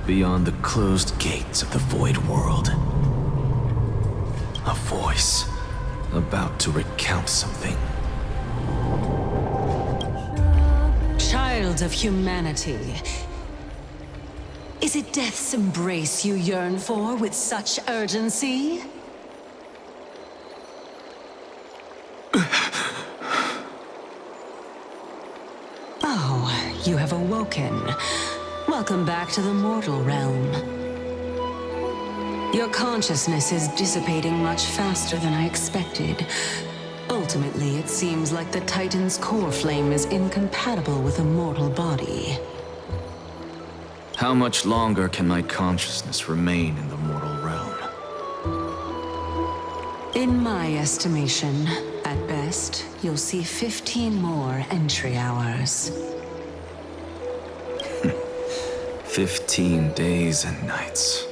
beyond the closed gates of the void world. A voice about to recount something. Child of humanity, is it death's embrace you yearn for with such urgency? Oh, you have awoken. Welcome back to the mortal realm. Your consciousness is dissipating much faster than I expected. Ultimately, it seems like the Titan's core flame is incompatible with a mortal body. How much longer can my consciousness remain in the mortal realm? In my estimation, at best, you'll see 15 more entry hours. 15 days and nights.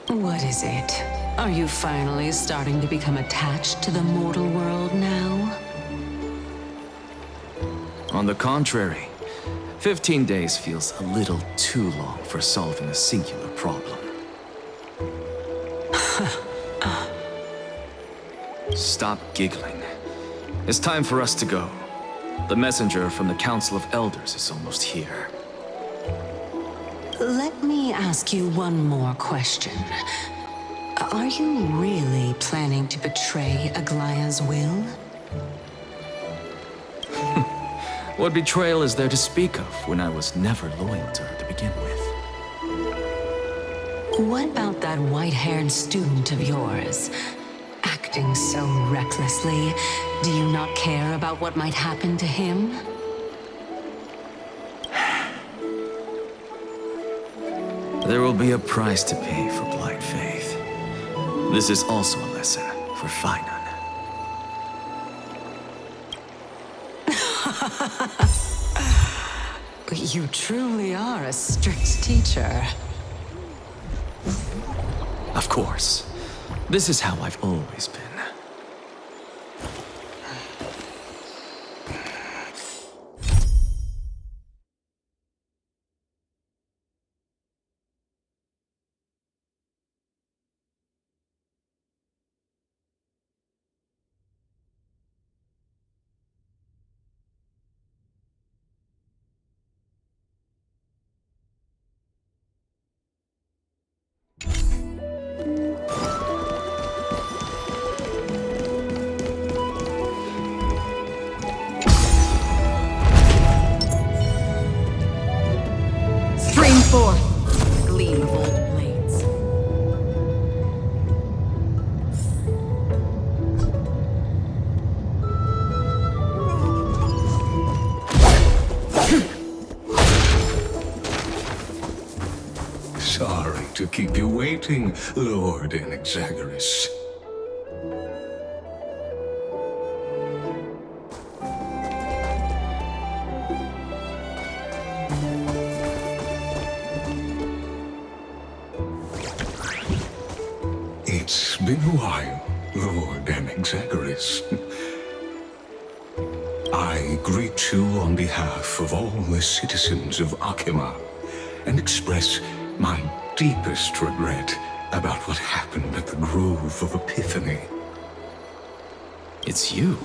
What is it? Are you finally starting to become attached to the mortal world now? On the contrary, 15 days feels a little too long for solving a singular problem. Stop giggling. It's time for us to go. The messenger from the Council of Elders is almost here. Let me ask you one more question. Are you really planning to betray Aglaya's will? What betrayal is there to speak of when I was never loyal to her to begin with? What about that white-haired student of yours? Acting so recklessly, do you not care about what might happen to him? There will be a price to pay for blind faith. This is also a lesson for Finan. You truly are a strict teacher. Of course. This is how I've always been. Forth, gleam of old blades. Sorry to keep you waiting, Lord Inexagaris. It's been a while, Lord Inexagaris. I greet you on behalf of all the citizens of Akima and express my deepest regret about what happened at the Grove of Epiphany. It's you.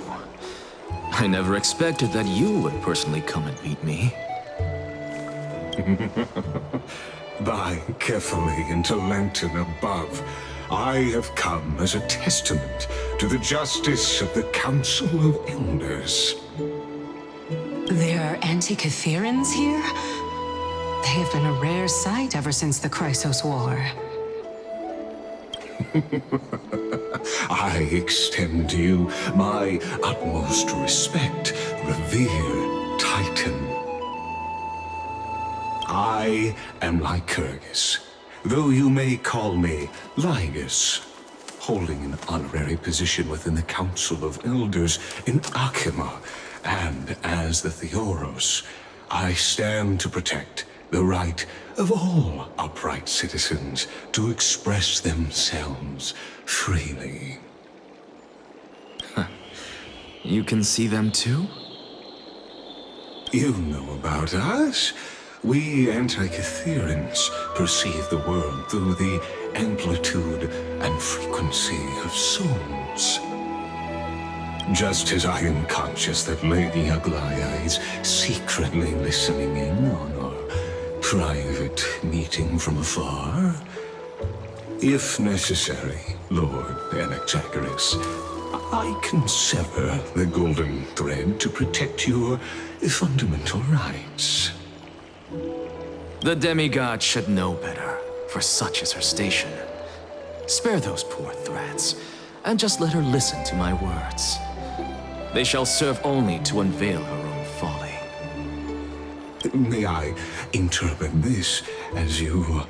I never expected that you would personally come and meet me. By carefully into Lantern above, I have come as a testament to the justice of the Council of Elders. There are anti-Catherians here? They have been a rare sight ever since the Chrysos War. I extend to you my utmost respect, revered Titan. I am Lycurgus, though you may call me Lygus, holding an honorary position within the Council of Elders in Akima, and as the Theoros, I stand to protect the right of all upright citizens to express themselves freely. You can see them too? You know about us. We anti-Catherians perceive the world through the amplitude and frequency of souls. Just as I am conscious that Lady Aglaya is secretly listening in on our private meeting from afar, if necessary, Lord Inexagaris, I can sever the golden thread to protect your fundamental rights. The demigod should know better, for such is her station. Spare those poor threats, and just let her listen to my words. They shall serve only to unveil her own folly. May I interpret this as you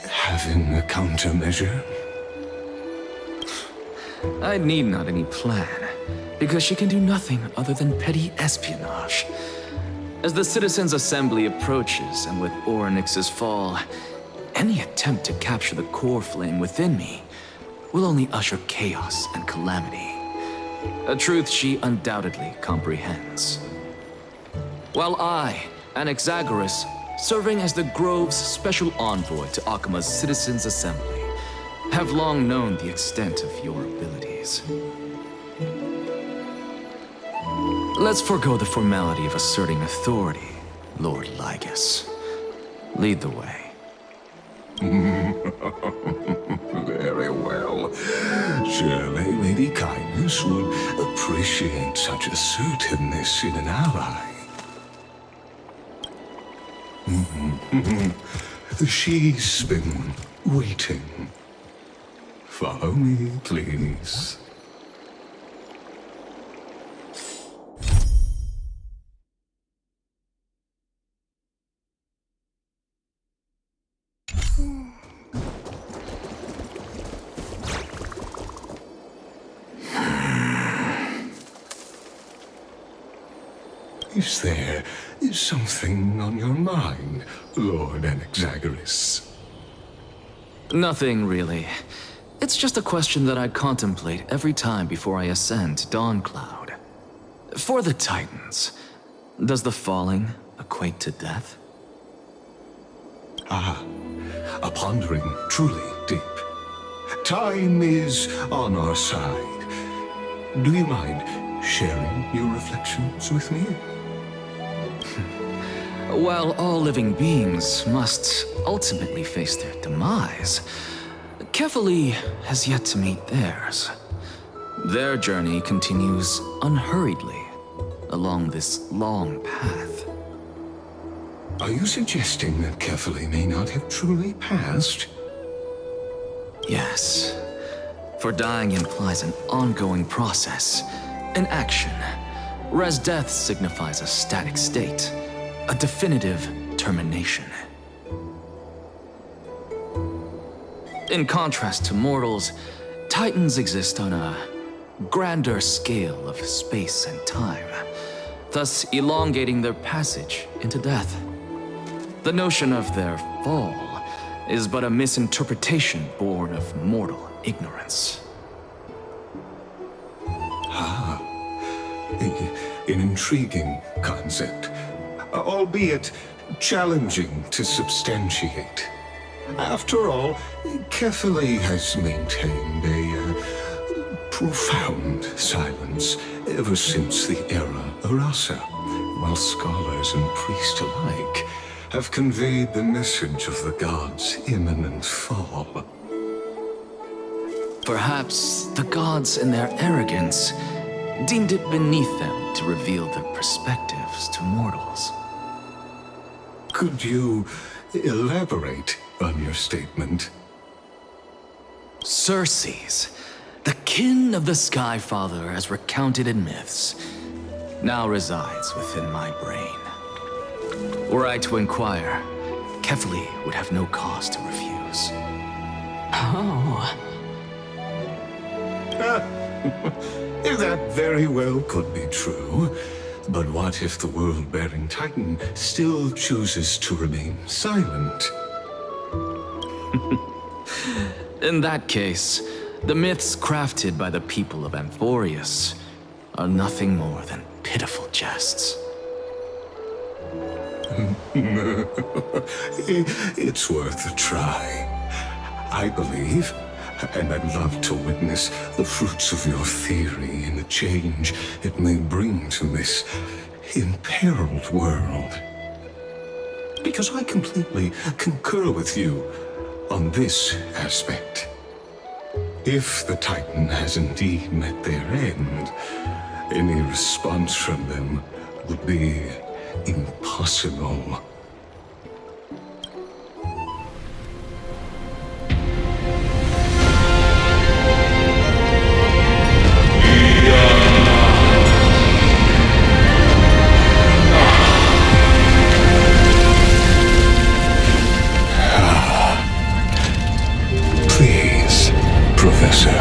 having a countermeasure? I need not any plan, because she can do nothing other than petty espionage. As the Citizens' Assembly approaches, and with Orynyx's fall, any attempt to capture the core flame within me will only usher chaos and calamity. A truth she undoubtedly comprehends. While I, Inexagaris, serving as the Grove's special envoy to Akima's Citizens' Assembly, have long known the extent of your abilities. Let's forego the formality of asserting authority, Lord Lygus. Lead the way. Very well. Surely Lady Kindness would appreciate such assertiveness in an ally. She's been waiting. Follow me, please. Is there something on your mind, Lord Anaxagoras? Nothing, really. It's just a question that I contemplate every time before I ascend to Dawncloud. For the Titans, does the falling equate to death? A pondering truly deep. Time is on our side. Do you mind sharing your reflections with me? While all living beings must ultimately face their demise, Kefali has yet to meet theirs. Their journey continues unhurriedly along this long path. Are you suggesting that Kefali may not have truly passed? Yes. For dying implies an ongoing process, an action, whereas death signifies a static state, a definitive termination. In contrast to mortals, Titans exist on a grander scale of space and time, thus elongating their passage into death. The notion of their fall is but a misinterpretation born of mortal ignorance. An intriguing concept, albeit challenging to substantiate. After all, Kefali has maintained a profound silence ever since the era Arasa, while scholars and priests alike have conveyed the message of the gods' imminent fall. Perhaps the gods in their arrogance deemed it beneath them to reveal their perspectives to mortals. Could you elaborate on your statement? Circes, the kin of the Sky Father as recounted in myths, now resides within my brain. Were I to inquire, Kefali would have no cause to refuse. Oh. That very well could be true. But what if the world-bearing Titan still chooses to remain silent? In that case, the myths crafted by the people of Amphorius are nothing more than pitiful jests. It's worth a try. I believe, and I'd love to witness the fruits of your theory and the change it may bring to this imperiled world. Because I completely concur with you on this aspect. If the Titan has indeed met their end, any response from them would be impossible. Please, Professor.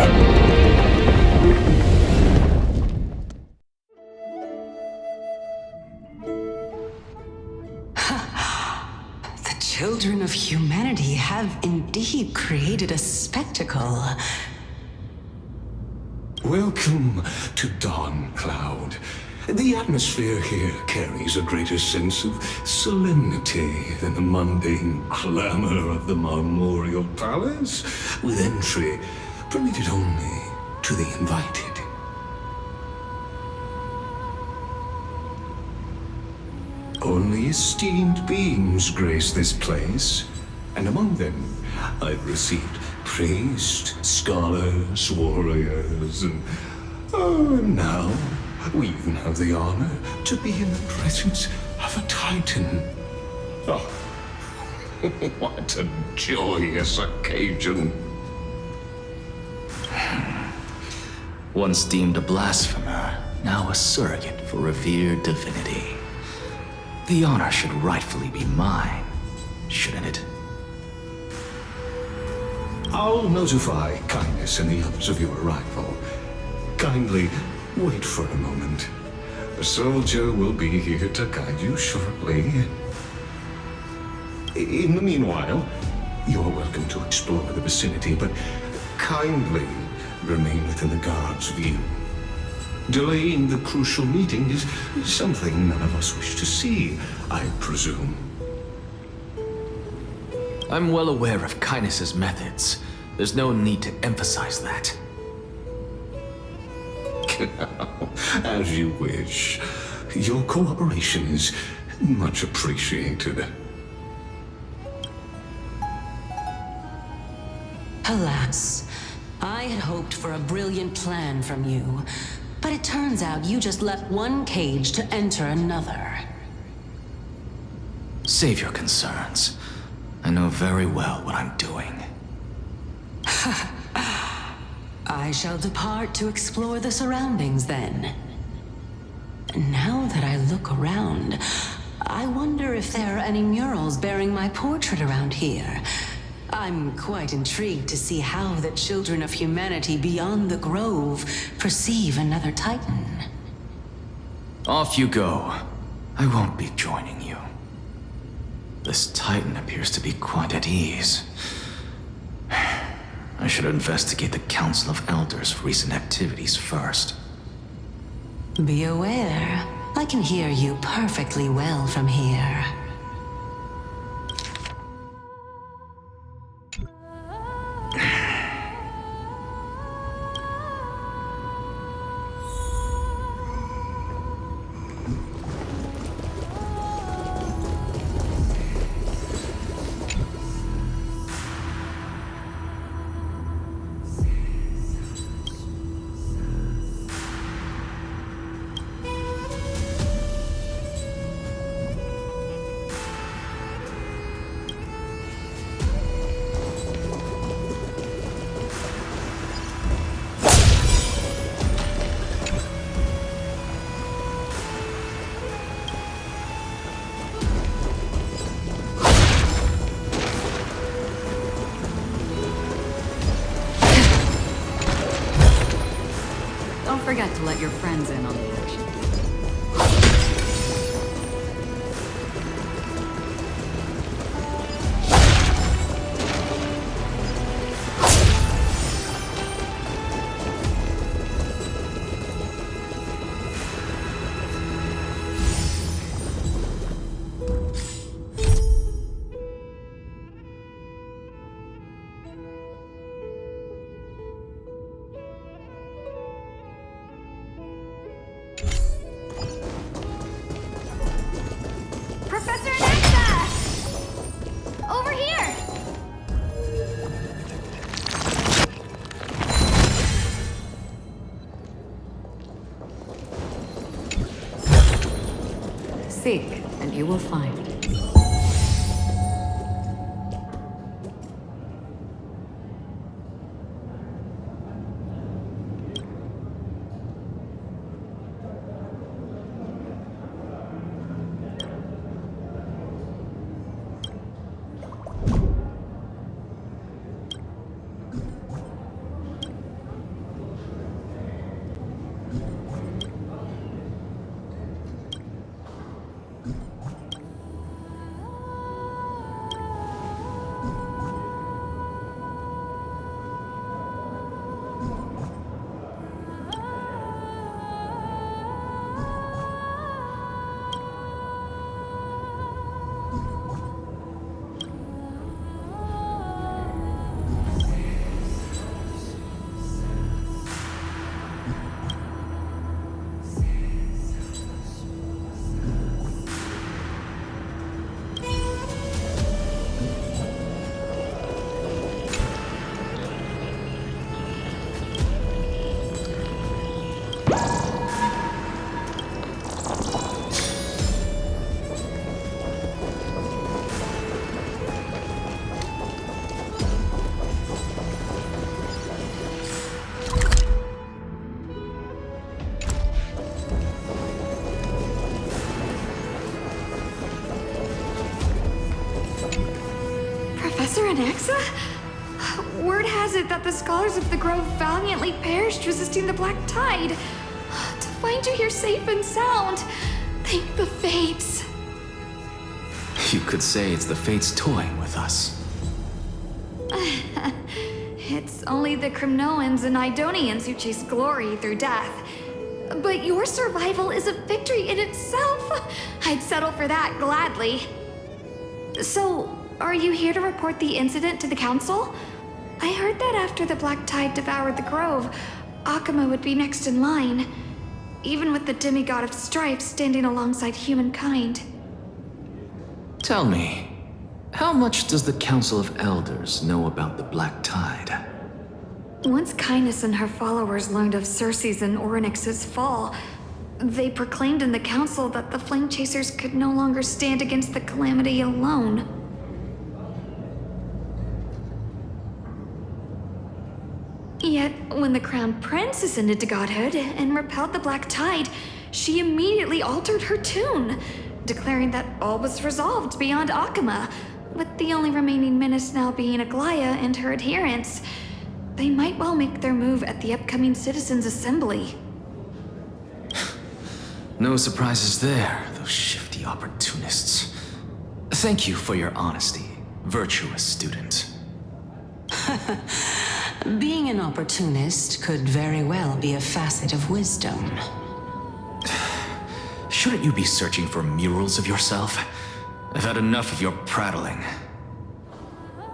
The children of humanity have indeed created a spectacle. Welcome to Dawncloud. The atmosphere here carries a greater sense of solemnity than the mundane clamor of the Marmorial Palace, with entry permitted only to the invited. Only esteemed beings grace this place, and among them I've received priests, scholars, warriors, and now we even have the honor to be in the presence of a Titan. Oh, what a joyous occasion. Once deemed a blasphemer, now a surrogate for revered divinity. The honor should rightfully be mine, shouldn't it? I'll notify Kindness and the others of your arrival. Kindly wait for a moment. A soldier will be here to guide you shortly. In the meanwhile, you're welcome to explore the vicinity, but kindly remain within the guard's view. Delaying the crucial meeting is something none of us wish to see, I presume. I'm well aware of Kindness's methods. There's no need to emphasize that. As you wish. Your cooperation is much appreciated. Alas, I had hoped for a brilliant plan from you, but it turns out you just left one cage to enter another. Save your concerns. I know very well what I'm doing. I shall depart to explore the surroundings then. Now that I look around, I wonder if there are any murals bearing my portrait around here. I'm quite intrigued to see how the children of humanity beyond the Grove perceive another Titan. Off you go. I won't be joining you. This Titan appears to be quite at ease. I should investigate the Council of Elders' recent activities first. Be aware, I can hear you perfectly well from here. Don't forget to let your friends in on the action. Seek, and you will find. Word has it that the scholars of the Grove valiantly perished resisting the Black Tide. To fight find you here safe and sound. Thank the fates. You could say it's the fates toying with us. It's only the Kremnoans and Idonians who chase glory through death. But your survival is a victory in itself. I'd settle for that gladly. So, are you here to report the incident to the council? I heard that after the Black Tide devoured the grove, Akuma would be next in line, even with the demigod of strife standing alongside humankind. Tell me, how much does the Council of Elders know about the Black Tide? Once Kindness and her followers learned of Circe's and Orynyx's fall, they proclaimed in the council that the Flame Chasers could no longer stand against the calamity alone. Yet, when the Crown Prince ascended to godhood and repelled the Black Tide, she immediately altered her tune, declaring that all was resolved beyond Akuma, with the only remaining menace now being Aglaya and her adherents. They might well make their move at the upcoming Citizens' Assembly. No surprises there, those shifty opportunists. Thank you for your honesty, virtuous student. Being an opportunist could very well be a facet of wisdom. Shouldn't you be searching for murals of yourself? I've had enough of your prattling.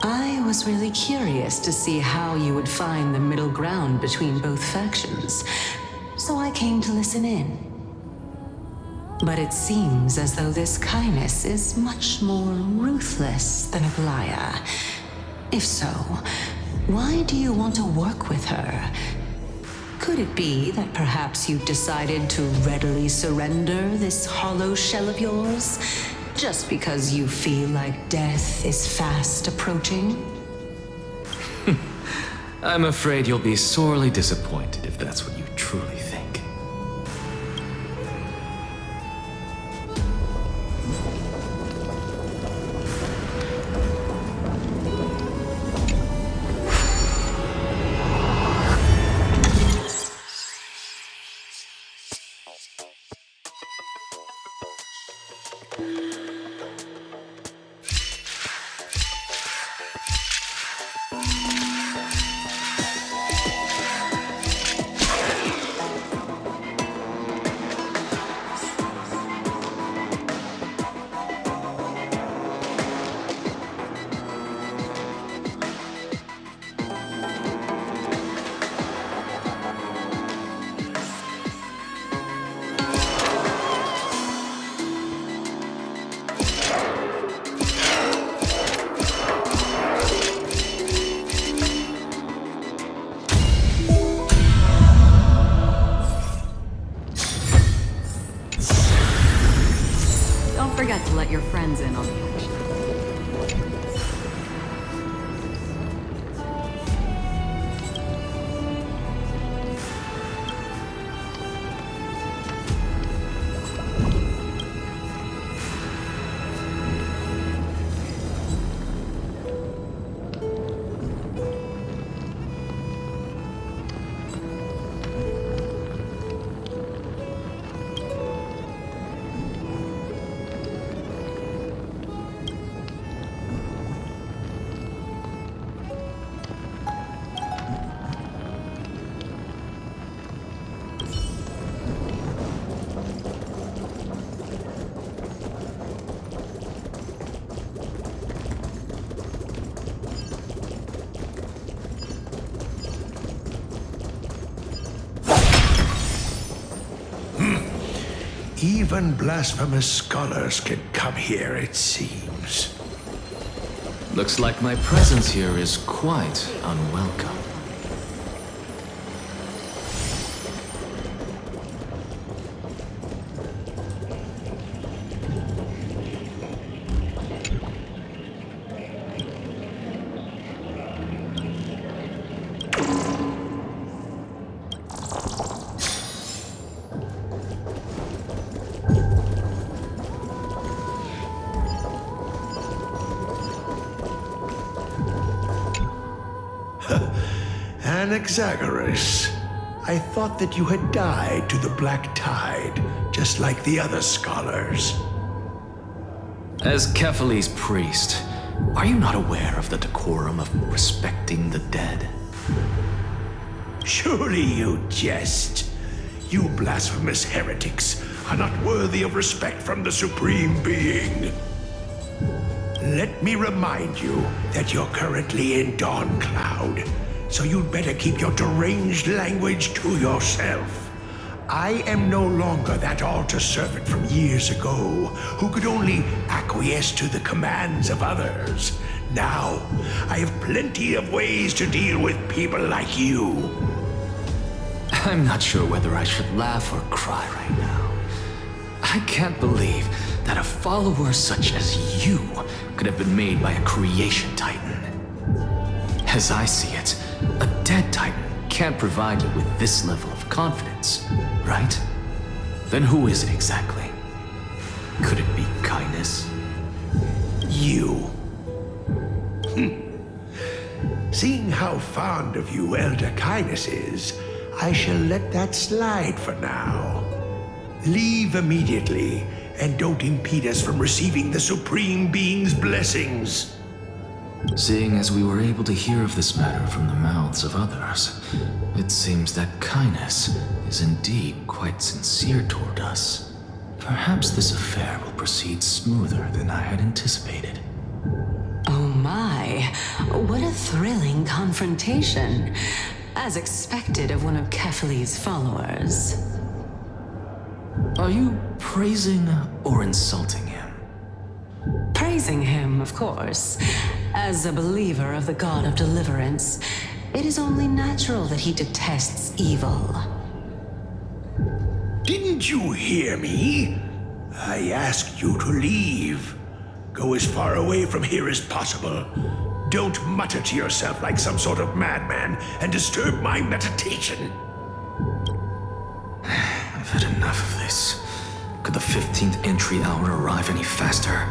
I was really curious to see how you would find the middle ground between both factions, so I came to listen in. But it seems as though this Kindness is much more ruthless than Aglaya. If so, why do you want to work with her? Could it be that perhaps you've decided to readily surrender this hollow shell of yours, just because you feel like death is fast approaching? I'm afraid you'll be sorely disappointed if that's what you truly think. Don't forget to let your friends in on the action. Even blasphemous scholars can come here, it seems. Looks like my presence here is quite unwelcome. Anaxagoras. I thought that you had died to the Black Tide, just like the other scholars. As Kefali's priest, are you not aware of the decorum of respecting the dead? Surely you jest. You blasphemous heretics are not worthy of respect from the Supreme Being. Let me remind you that you're currently in Dawn Cloud, so you'd better keep your deranged language to yourself. I am no longer that altar servant from years ago who could only acquiesce to the commands of others. Now, I have plenty of ways to deal with people like you. I'm not sure whether I should laugh or cry right now. I can't believe that a follower such as you could have been made by a creation titan. As I see it, a dead titan can't provide you with this level of confidence, right? Then who is it exactly? Could it be kindness? You. Seeing how fond of you Elder Kindness is, I shall let that slide for now. Leave immediately, and don't impede us from receiving the Supreme Being's blessings. Seeing as we were able to hear of this matter from the mouths of others, it seems that kindness is indeed quite sincere toward us. Perhaps this affair will proceed smoother than I had anticipated. Oh my, what a thrilling confrontation. As expected of one of Kefali's followers. Are you praising or insulting him? Praising him, of course. As a believer of the God of Deliverance, it is only natural that he detests evil. Didn't you hear me? I asked you to leave. Go as far away from here as possible. Don't mutter to yourself like some sort of madman and disturb my meditation. I've had enough of this. Could the 15th entry hour arrive any faster?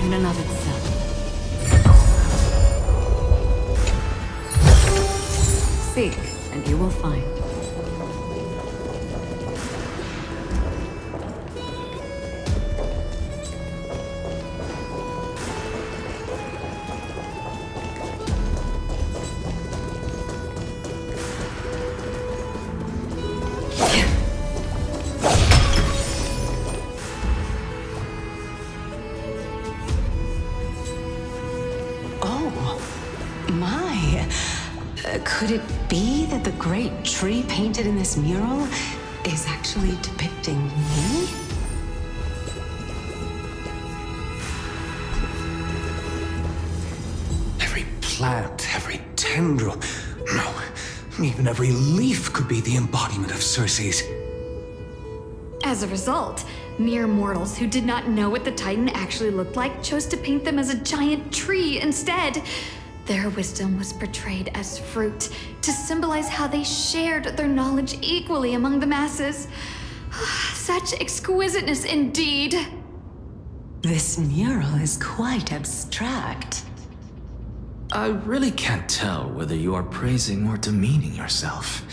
In and of itself. Seek, and you will find. Could it be that the great tree painted in this mural is actually depicting me? Every plant, every tendril, no, even every leaf could be the embodiment of Circe's. As a result, mere mortals who did not know what the Titan actually looked like chose to paint them as a giant tree instead. Their wisdom was portrayed as fruit to symbolize how they shared their knowledge equally among the masses. Such exquisiteness indeed. This mural is quite abstract. I really can't tell whether you are praising or demeaning yourself.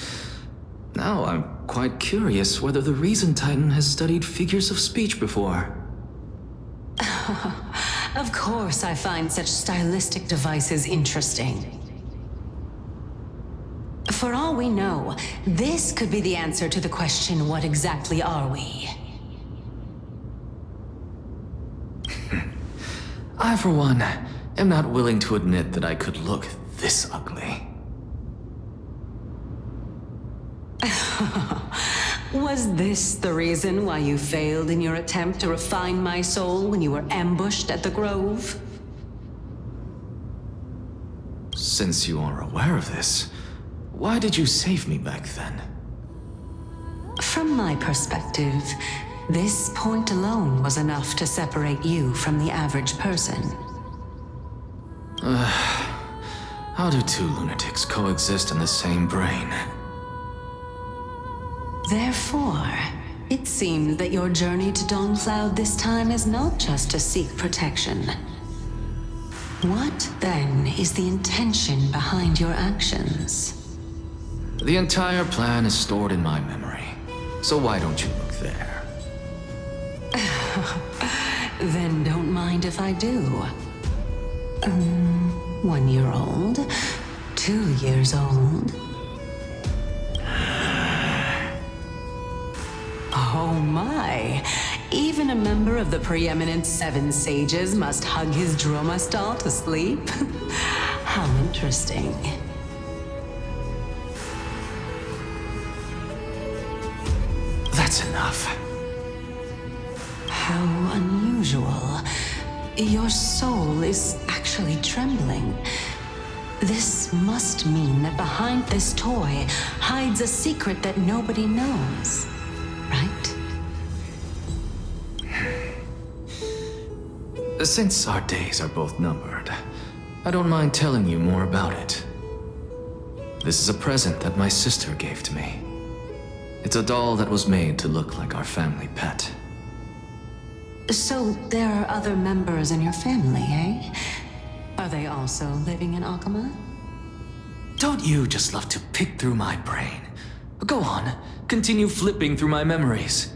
Now I'm quite curious whether the Reason Titan has studied figures of speech before. Of course I find such stylistic devices interesting. For all we know, this could be the answer to the question, what exactly are we? I, for one, am not willing to admit that I could look this ugly. Was this the reason why you failed in your attempt to refine my soul when you were ambushed at the Grove? Since you are aware of this, why did you save me back then? From my perspective, this point alone was enough to separate you from the average person. How do two lunatics coexist in the same brain? Therefore, it seems that your journey to Dawn this time is not just to seek protection. What, then, is the intention behind your actions? The entire plan is stored in my memory, so why don't you look there? Then don't mind if I do. 1 year old? 2 years old? Oh my! Even a member of the preeminent 7 sages must hug his droma stall to sleep? How interesting. That's enough. How unusual. Your soul is actually trembling. This must mean that behind this toy hides a secret that nobody knows, right? Since our days are both numbered, I don't mind telling you more about it. This is a present that my sister gave to me. It's a doll that was made to look like our family pet. So there are other members in your family, eh? Are they also living in Akama? Don't you just love to pick through my brain? Go on, continue flipping through my memories.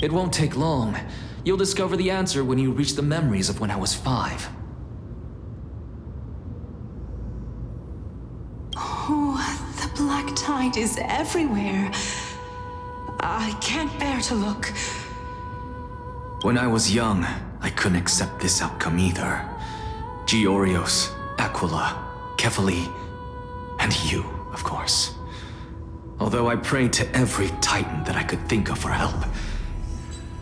It won't take long. You'll discover the answer when you reach the memories of when I was 5. Oh, the black tide is everywhere. I can't bear to look. When I was young, I couldn't accept this outcome either. Georios, Aquila, Kefali, and you, of course. Although I prayed to every titan that I could think of for help,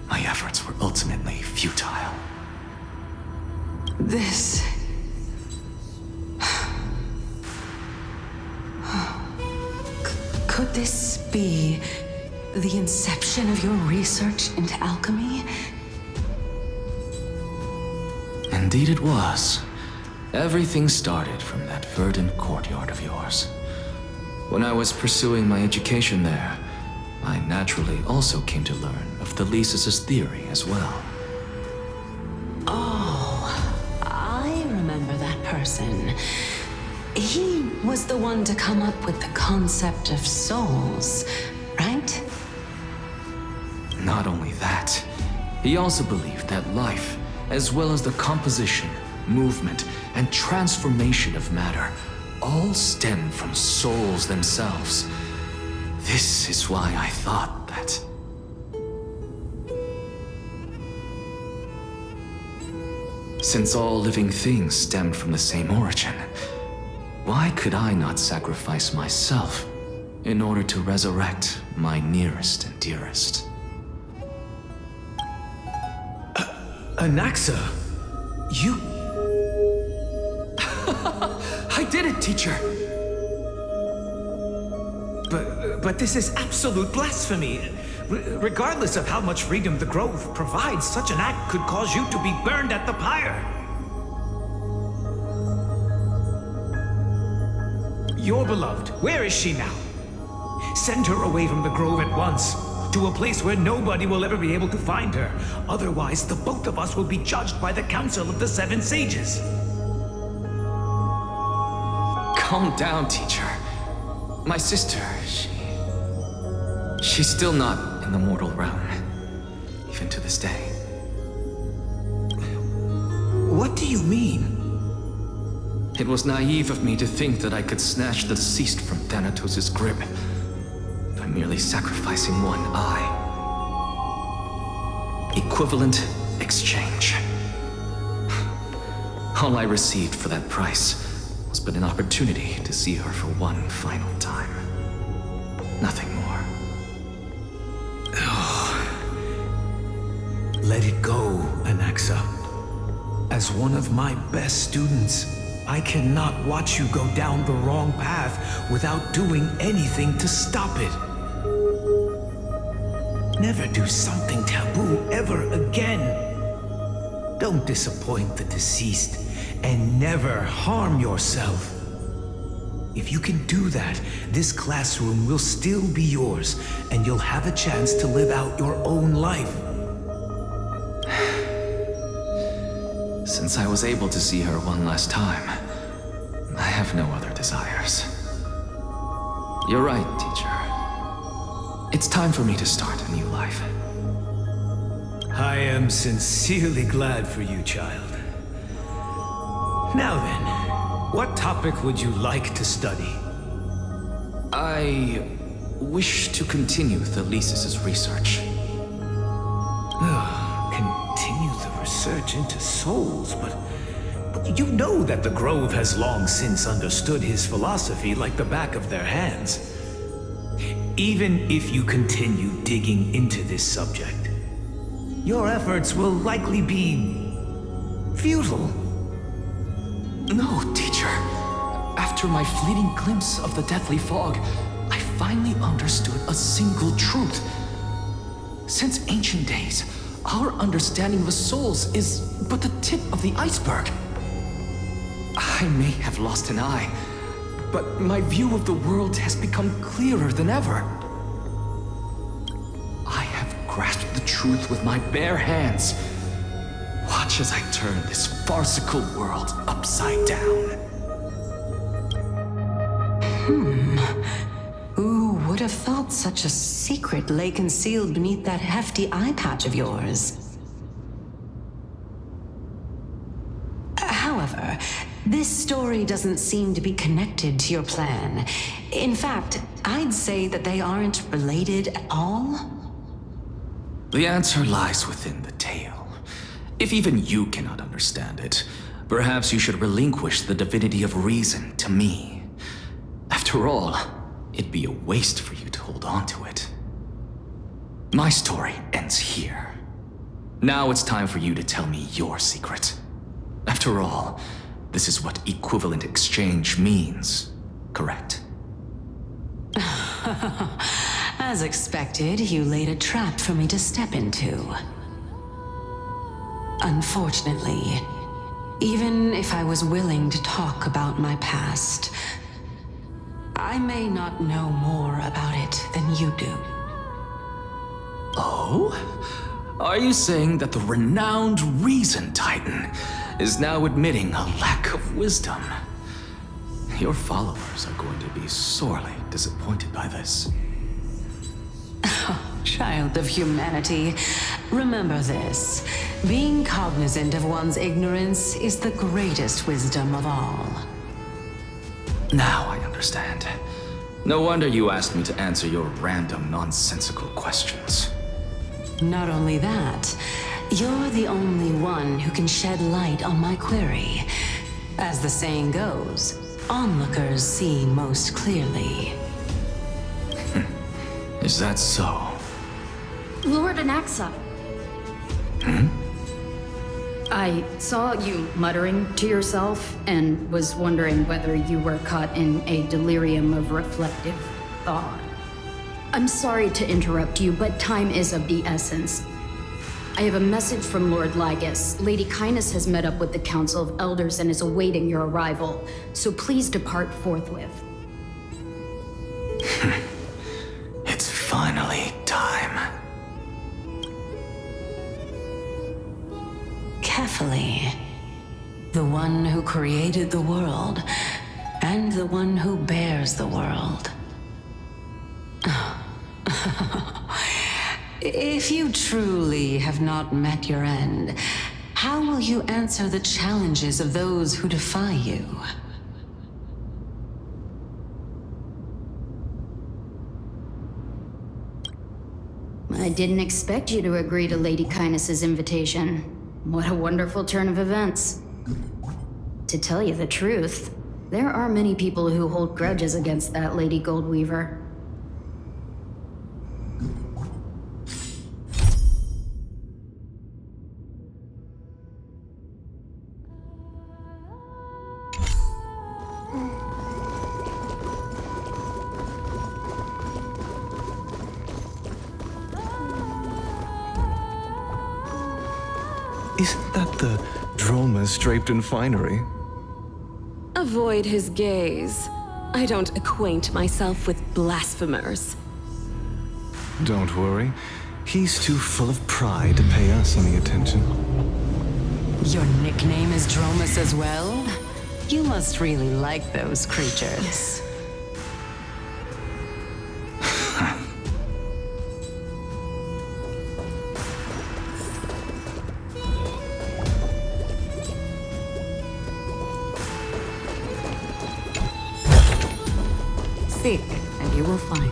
my efforts were ultimately futile. This... Could this be the inception of your research into alchemy? Indeed it was. Everything started from that verdant courtyard of yours. When I was pursuing my education there, I naturally also came to learn of Thelesis' theory as well. Oh, I remember that person. He was the one to come up with the concept of souls, right? Not only that, he also believed that life, as well as the composition, movement, and transformation of matter, all stem from souls themselves. This is why I thought that... Since all living things stemmed from the same origin, why could I not sacrifice myself in order to resurrect my nearest and dearest? Anaxa, you... I did it, teacher! But this is absolute blasphemy. Regardless of how much freedom the Grove provides, such an act could cause you to be burned at the pyre. Your beloved, where is she now? Send her away from the Grove at once, to a place where nobody will ever be able to find her. Otherwise, the both of us will be judged by the Council of the 7 Sages. Calm down, teacher. My sister, she's still not in the mortal realm, even to this day. What do you mean? It was naive of me to think that I could snatch the deceased from Thanatos' grip by merely sacrificing one eye. Equivalent exchange. All I received for that price was but an opportunity to see her for one final time. Nothing more. Let it go, Anaxa. As one of my best students, I cannot watch you go down the wrong path without doing anything to stop it. Never do something taboo ever again. Don't disappoint the deceased, and never harm yourself. If you can do that, this classroom will still be yours, and you'll have a chance to live out your own life. Since I was able to see her one last time, I have no other desires. You're right, teacher. It's time for me to start a new life. I am sincerely glad for you, child. Now then, what topic would you like to study? I wish to continue Thalesis' research. Continue the research into souls, but you know that the Grove has long since understood his philosophy like the back of their hands. Even if you continue digging into this subject, your efforts will likely be futile. No, teacher. After my fleeting glimpse of the deathly fog, I finally understood a single truth. Since ancient days, our understanding of the souls is but the tip of the iceberg. I may have lost an eye, but my view of the world has become clearer than ever. I have grasped the truth with my bare hands. Watch as I turn this farcical world upside down. Who would have thought such a secret lay concealed beneath that hefty eye patch of yours? However, this story doesn't seem to be connected to your plan. In fact, I'd say that they aren't related at all. The answer lies within the tale. If even you cannot understand it, perhaps you should relinquish the divinity of reason to me. After all, it'd be a waste for you to hold on to it. My story ends here. Now it's time for you to tell me your secret. After all, this is what equivalent exchange means, correct? As expected, you laid a trap for me to step into. Unfortunately, even if I was willing to talk about my past, I may not know more about it than you do. Oh? Are you saying that the renowned Reason Titan is now admitting a lack of wisdom? Your followers are going to be sorely disappointed by this. Child of humanity, remember this. Being cognizant of one's ignorance is the greatest wisdom of all. Now I understand. No wonder you asked me to answer your random, nonsensical questions. Not only that, you're the only one who can shed light on my query. As the saying goes, onlookers see most clearly. Is that so? Lord Anaxa. I saw you muttering to yourself and was wondering whether you were caught in a delirium of reflective thought. I'm sorry to interrupt you, but time is of the essence. I have a message from Lord Lygus. Lady Kindness has met up with the Council of Elders and is awaiting your arrival, so please depart forthwith. It's finally time. Carefully. The one who created the world, and the one who bears the world. If you truly have not met your end, how will you answer the challenges of those who defy you? I didn't expect you to agree to Lady Kindness's invitation. What a wonderful turn of events. To tell you the truth, there are many people who hold grudges against that Lady Goldweaver. Isn't that the Dromas draped in finery? Avoid his gaze. I don't acquaint myself with blasphemers. Don't worry. He's too full of pride to pay us any attention. Your nickname is Dromas as well? You must really like those creatures. Seek, and you will find.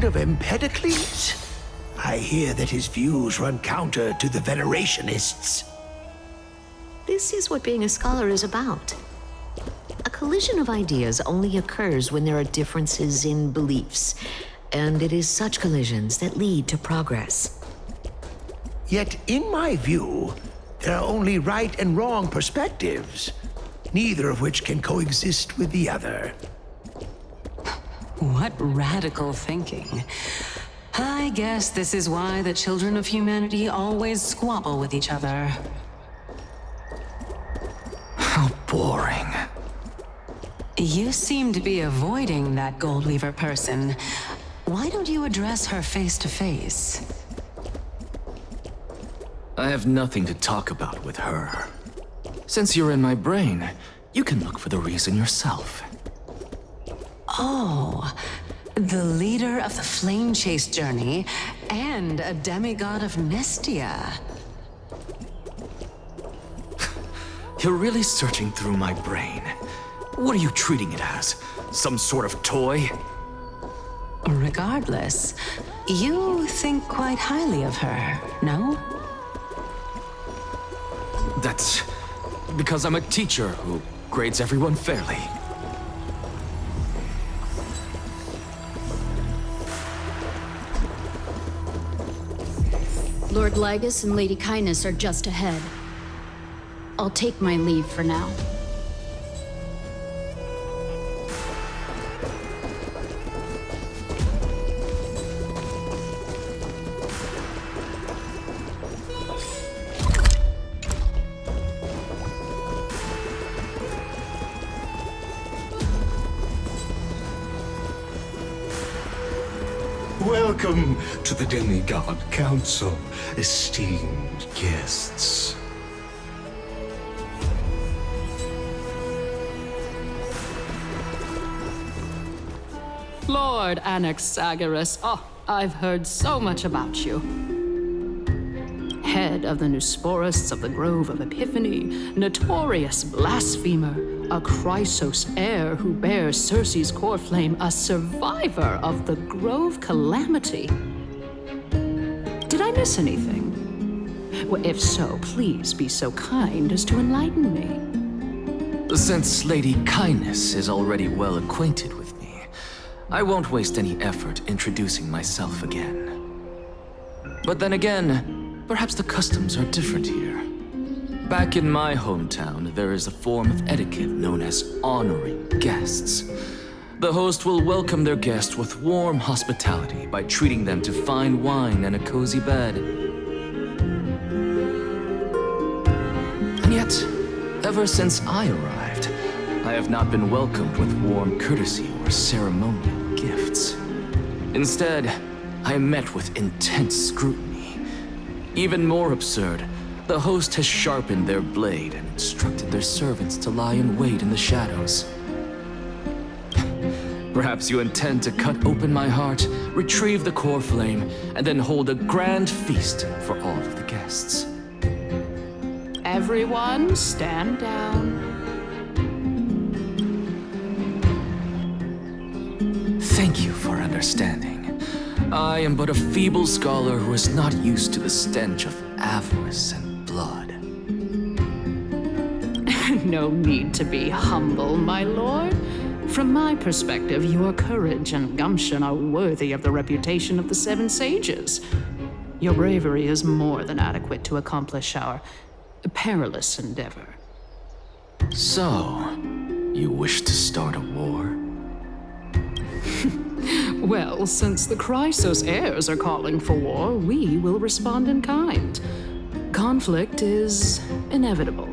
Of Empedocles? I hear that his views run counter to the Venerationists. This is what being a scholar is about. A collision of ideas only occurs when there are differences in beliefs, and it is such collisions that lead to progress. Yet, in my view, there are only right and wrong perspectives, neither of which can coexist with the other. What radical thinking. I guess this is why the children of humanity always squabble with each other. How boring. You seem to be avoiding that Goldweaver person. Why don't you address her face to face? I have nothing to talk about with her. Since you're in my brain, you can look for the reason yourself. Oh, the leader of the Flame Chase journey and a demigod of Nestia. You're really searching through my brain. What are you treating it as? Some sort of toy? Regardless, you think quite highly of her, no? That's because I'm a teacher who grades everyone fairly. Lord Lygus and Lady Kindness are just ahead. I'll take my leave for now. Welcome to the Demigod Council, esteemed guests. Lord Anaxagoras, I've heard so much about you. Head of the Nusporists of the Grove of Epiphany, notorious blasphemer, a Chrysos heir who bears Circe's core flame, a survivor of the Grove Calamity. Did I miss anything? Well, if so, please be so kind as to enlighten me. Since Lady Kindness is already well acquainted with me, I won't waste any effort introducing myself again. But then again, perhaps the customs are different here. Back in my hometown, there is a form of etiquette known as honoring guests. The host will welcome their guest with warm hospitality by treating them to fine wine and a cozy bed. And yet, ever since I arrived, I have not been welcomed with warm courtesy or ceremonial gifts. Instead, I am met with intense scrutiny. Even more absurd, the host has sharpened their blade and instructed their servants to lie in wait in the shadows. Perhaps you intend to cut open my heart, retrieve the core flame, and then hold a grand feast for all of the guests. Everyone, stand down. Thank you for understanding. I am but a feeble scholar who is not used to the stench of avarice and blood. No need to be humble, my lord. From my perspective, your courage and gumption are worthy of the reputation of the Seven Sages. Your bravery is more than adequate to accomplish our perilous endeavor. So, you wish to start a war? Well, since the Chrysos heirs are calling for war, we will respond in kind. Conflict is inevitable.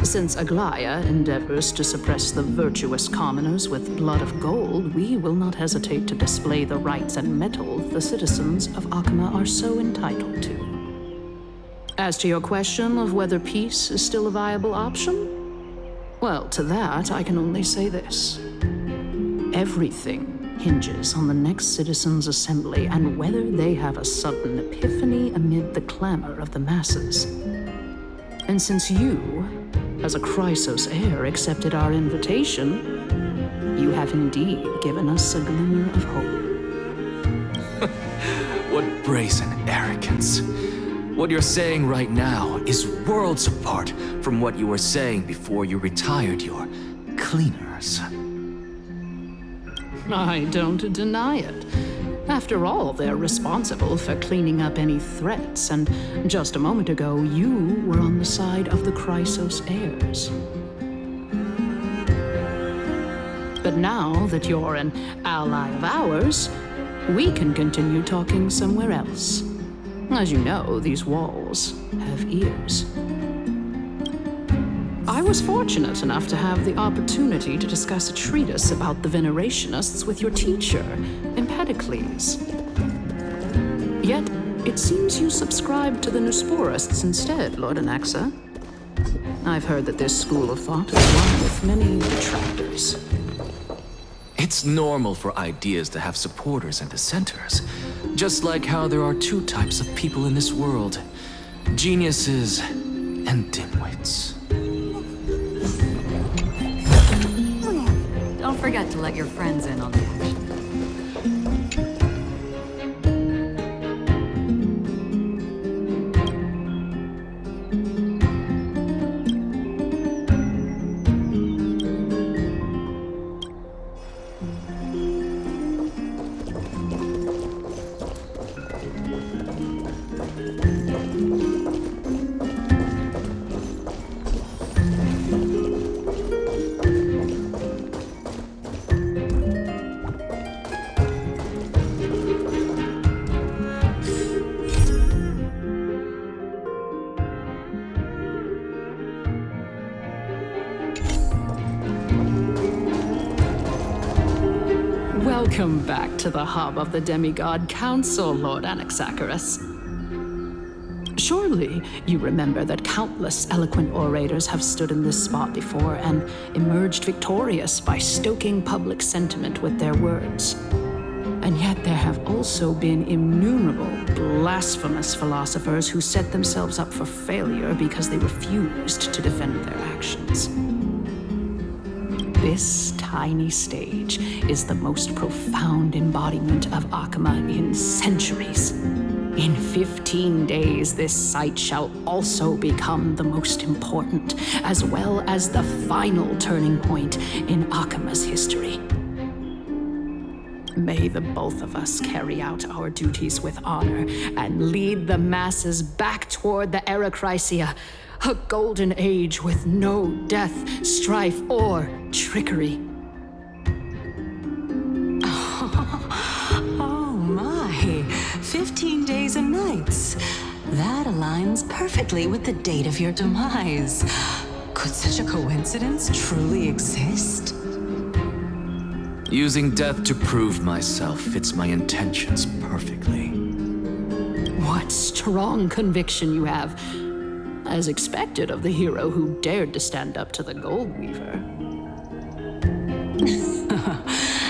Since Aglaya endeavors to suppress the virtuous commoners with blood of gold, we will not hesitate to display the rights and mettle the citizens of Akama are so entitled to. As to your question of whether peace is still a viable option, well, to that I can only say this. Everything hinges on the next citizens' assembly and whether they have a sudden epiphany amid the clamor of the masses. And since you, as a Chrysos heir, accepted our invitation, you have indeed given us a glimmer of hope. What brazen arrogance. What you're saying right now is worlds apart from what you were saying before you retired your cleaners. I don't deny it. After all, they're responsible for cleaning up any threats, and just a moment ago, you were on the side of the Chrysos heirs. But now that you're an ally of ours, we can continue talking somewhere else. As you know, these walls have ears. I was fortunate enough to have the opportunity to discuss a treatise about the Venerationists with your teacher, Empedocles. Yet, it seems you subscribe to the Nusporists instead, Lord Anaxa. I've heard that this school of thought is one with many detractors. It's normal for ideas to have supporters and dissenters, just like how there are two types of people in this world, geniuses and dimwits. Don't forget to let your friends in on the action. Welcome back to the hub of the Demigod Council, Lord Anaxagoras. Surely you remember that countless eloquent orators have stood in this spot before and emerged victorious by stoking public sentiment with their words. And yet there have also been innumerable blasphemous philosophers who set themselves up for failure because they refused to defend their actions. This tiny stage is the most profound embodiment of Akama in centuries. In 15 days, this site shall also become the most important, as well as the final turning point in Akama's history. May the both of us carry out our duties with honor and lead the masses back toward the Era Chrysia, a golden age with no death, strife, or trickery. Oh my, 15 days and nights. That aligns perfectly with the date of your demise. Could such a coincidence truly exist? Using death to prove myself fits my intentions perfectly. What strong conviction you have. As expected of the hero who dared to stand up to the Gold Weaver.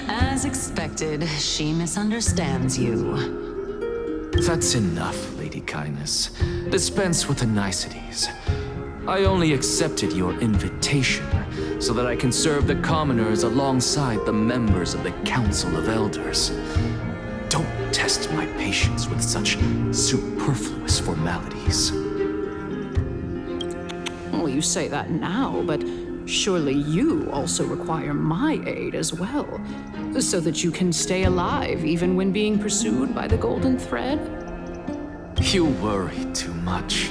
As expected, she misunderstands you. That's enough, Lady Kindness. Dispense with the niceties. I only accepted your invitation so that I can serve the commoners alongside the members of the Council of Elders. Don't test my patience with such superfluous formalities. Well, you say that now, but surely you also require my aid as well, so that you can stay alive even when being pursued by the Golden Thread? You worry too much.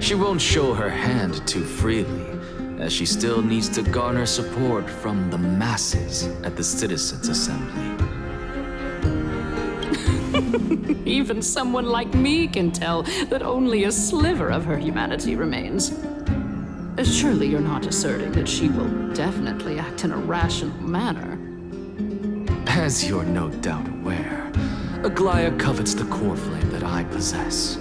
She won't show her hand too freely, as she still needs to garner support from the masses at the Citizens' Assembly. Even someone like me can tell that only a sliver of her humanity remains. Surely you're not asserting that she will definitely act in a rational manner. As you're no doubt aware, Aglaya covets the core flame that I possess,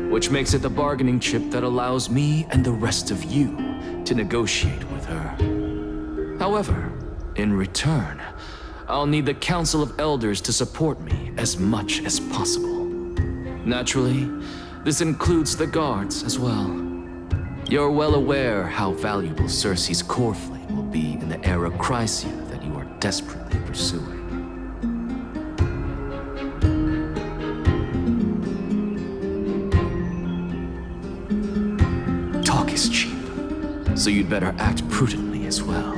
which makes it the bargaining chip that allows me and the rest of you to negotiate with her. However, in return, I'll need the Council of Elders to support me as much as possible. Naturally, this includes the guards as well. You're well aware how valuable Cersei's core flame will be in the era Chrysia that you are desperately pursuing. Talk is cheap, so you'd better act prudently as well.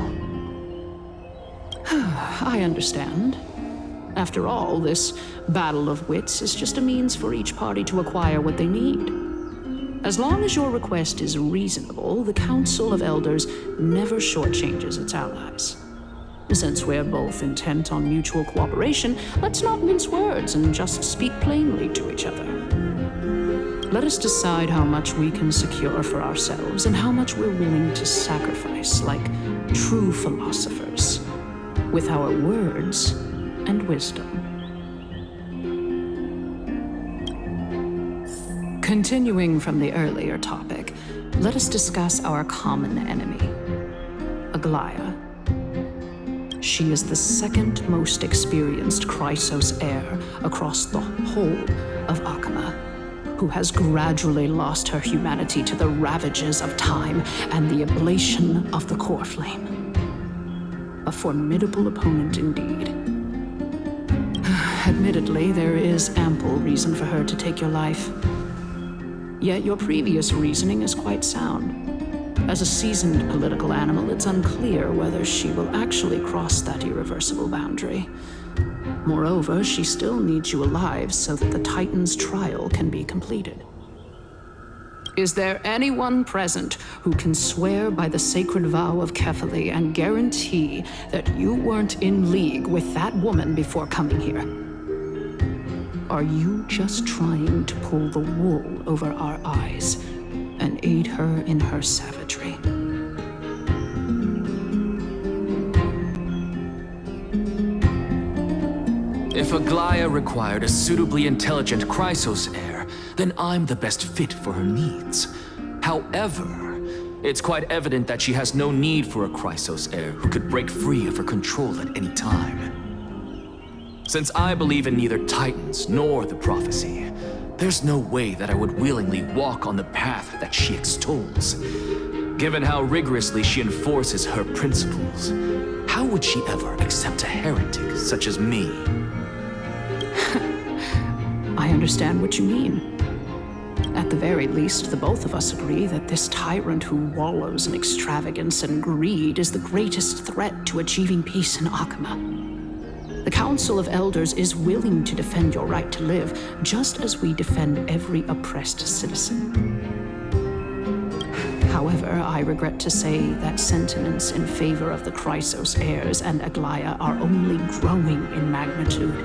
I understand. After all, this battle of wits is just a means for each party to acquire what they need. As long as your request is reasonable, the Council of Elders never shortchanges its allies. Since we're both intent on mutual cooperation, let's not mince words and just speak plainly to each other. Let us decide how much we can secure for ourselves and how much we're willing to sacrifice, like true philosophers, with our words and wisdom. Continuing from the earlier topic, let us discuss our common enemy, Aglaya. She is the second most experienced Chrysos heir across the whole of Akama, who has gradually lost her humanity to the ravages of time and the ablation of the core flame. A formidable opponent indeed. Admittedly, there is ample reason for her to take your life. Yet your previous reasoning is quite sound. As a seasoned political animal, it's unclear whether she will actually cross that irreversible boundary. Moreover, she still needs you alive so that the Titan's trial can be completed. Is there anyone present who can swear by the sacred vow of Kefali and guarantee that you weren't in league with that woman before coming here? Are you just trying to pull the wool over our eyes and aid her in her savagery? If Aglaya required a suitably intelligent Chrysos heir, then I'm the best fit for her needs. However, it's quite evident that she has no need for a Chrysos heir who could break free of her control at any time. Since I believe in neither Titans nor the prophecy, there's no way that I would willingly walk on the path that she extols. Given how rigorously she enforces her principles, how would she ever accept a heretic such as me? I understand what you mean. At the very least, the both of us agree that this tyrant who wallows in extravagance and greed is the greatest threat to achieving peace in Akama. The Council of Elders is willing to defend your right to live, just as we defend every oppressed citizen. However, I regret to say that sentiments in favor of the Chrysos heirs and Aglaya are only growing in magnitude.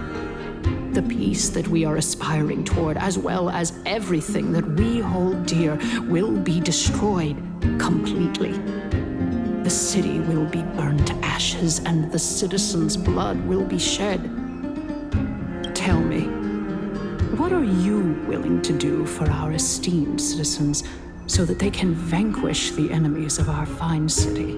The peace that we are aspiring toward, as well as everything that we hold dear, will be destroyed completely. The city will be burned to ashes, and the citizens' blood will be shed. Tell me, what are you willing to do for our esteemed citizens so that they can vanquish the enemies of our fine city?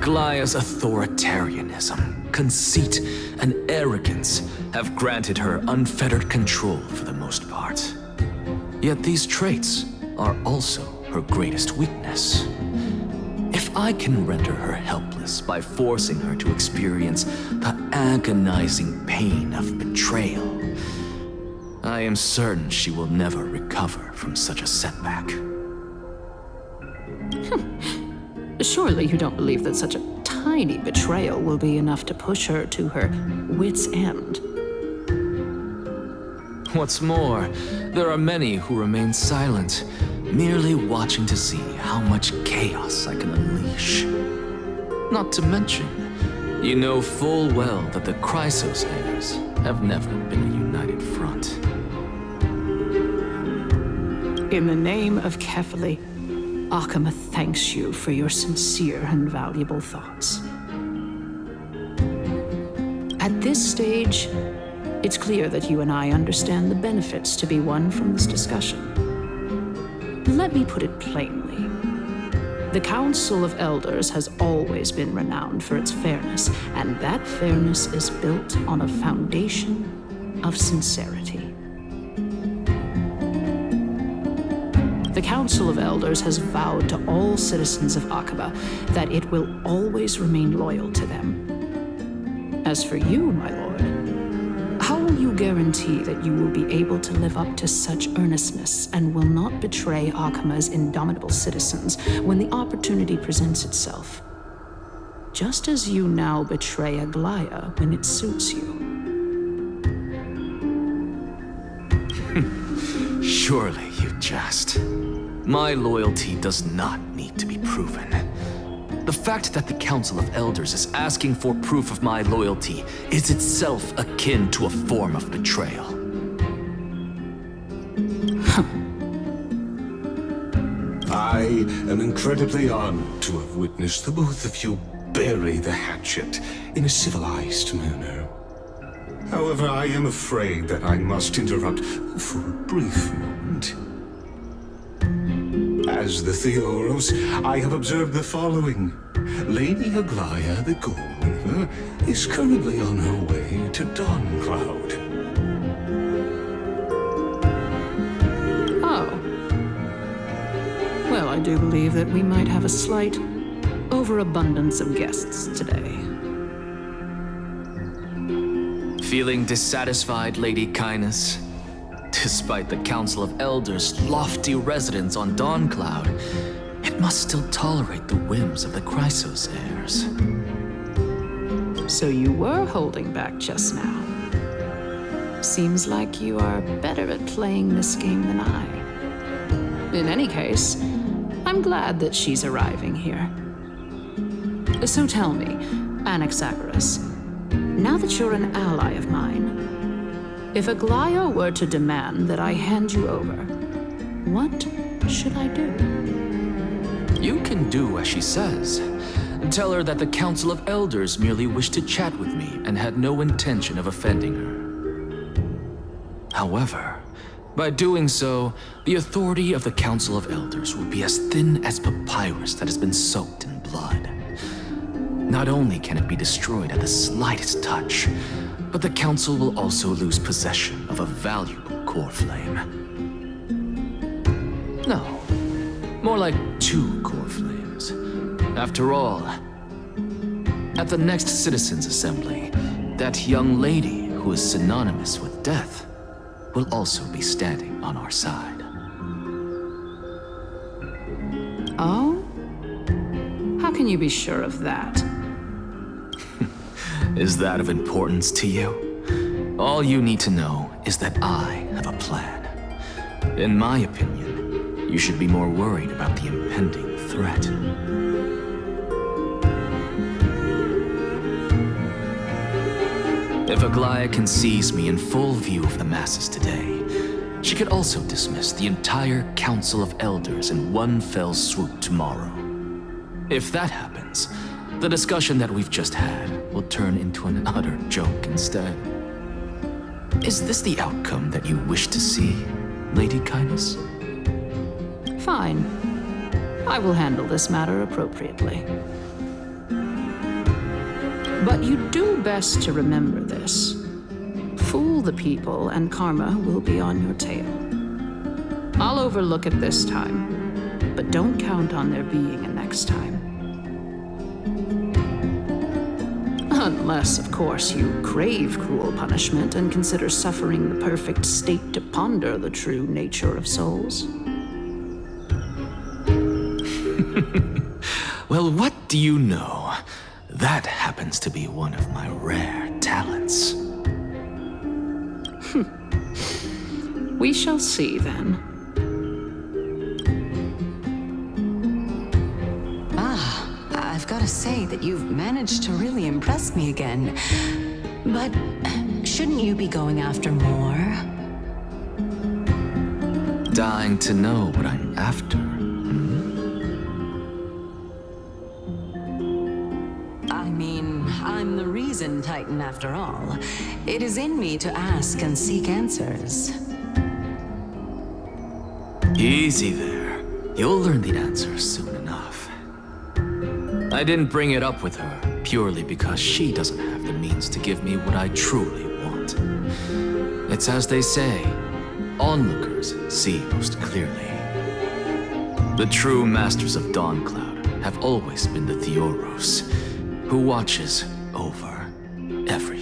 Aglaya's authoritarianism, conceit, and arrogance have granted her unfettered control for the most part. Yet these traits are also her greatest weakness. If I can render her helpless by forcing her to experience the agonizing pain of betrayal, I am certain she will never recover from such a setback. Surely you don't believe that such a tiny betrayal will be enough to push her to her wit's end. What's more, there are many who remain silent, merely watching to see how much chaos I can unleash. Not to mention, you know full well that the Chrysos heirs have never been a united front. In the name of Kefali, Akama thanks you for your sincere and valuable thoughts. At this stage, it's clear that you and I understand the benefits to be won from this discussion. Let me put it plainly. The Council of Elders has always been renowned for its fairness, and that fairness is built on a foundation of sincerity. The Council of Elders has vowed to all citizens of Akaba that it will always remain loyal to them. As for you, my lord, how will you guarantee that you will be able to live up to such earnestness and will not betray Akama's indomitable citizens when the opportunity presents itself? Just as you now betray Aglaya when it suits you. Surely you jest. My loyalty does not need to be proven. The fact that the Council of Elders is asking for proof of my loyalty is itself akin to a form of betrayal. I am incredibly honored to have witnessed the both of you bury the hatchet in a civilized manner. However, I am afraid that I must interrupt for a brief moment. As the Theoros, I have observed the following. Lady Aglaya the Goldweaver is currently on her way to Dawncloud. Oh. Well, I do believe that we might have a slight overabundance of guests today. Feeling dissatisfied, Lady Kindness? Despite the Council of Elders' lofty residence on Dawncloud, it must still tolerate the whims of the Chrysos heirs. So you were holding back just now. Seems like you are better at playing this game than I. In any case, I'm glad that she's arriving here. So tell me, Anaxagoras, now that you're an ally of mine, if Aglaya were to demand that I hand you over, what should I do? You can do as she says. Tell her that the Council of Elders merely wished to chat with me and had no intention of offending her. However, by doing so, the authority of the Council of Elders will be as thin as papyrus that has been soaked in blood. Not only can it be destroyed at the slightest touch, but the Council will also lose possession of a valuable core flame. No, more like 2 core flames. After all, at the next Citizens' Assembly, that young lady who is synonymous with death will also be standing on our side. Oh? How can you be sure of that? Is that of importance to you? All you need to know is that I have a plan. In my opinion, you should be more worried about the impending threat. If Aglaya can seize me in full view of the masses today, she could also dismiss the entire Council of Elders in one fell swoop tomorrow. If that happens, the discussion that we've just had will turn into an utter joke instead. Is this the outcome that you wish to see, Lady Kindness? Fine. I will handle this matter appropriately. But you do best to remember this. Fool the people, and karma will be on your tail. I'll overlook it this time, but don't count on there being a next time. Unless, of course, you crave cruel punishment and consider suffering the perfect state to ponder the true nature of souls. Well, what do you know? That happens to be one of my rare talents. We shall see, then. I've got to say that you've managed to really impress me again. But shouldn't you be going after more? Dying to know what I'm after. I mean, I'm the reason Titan after all. It is in me to ask and seek answers. Easy there. You'll learn the answers soon enough. I didn't bring it up with her purely because she doesn't have the means to give me what I truly want. It's as they say, onlookers see most clearly. The true masters of Dawncloud have always been the Theoros, who watches over everything.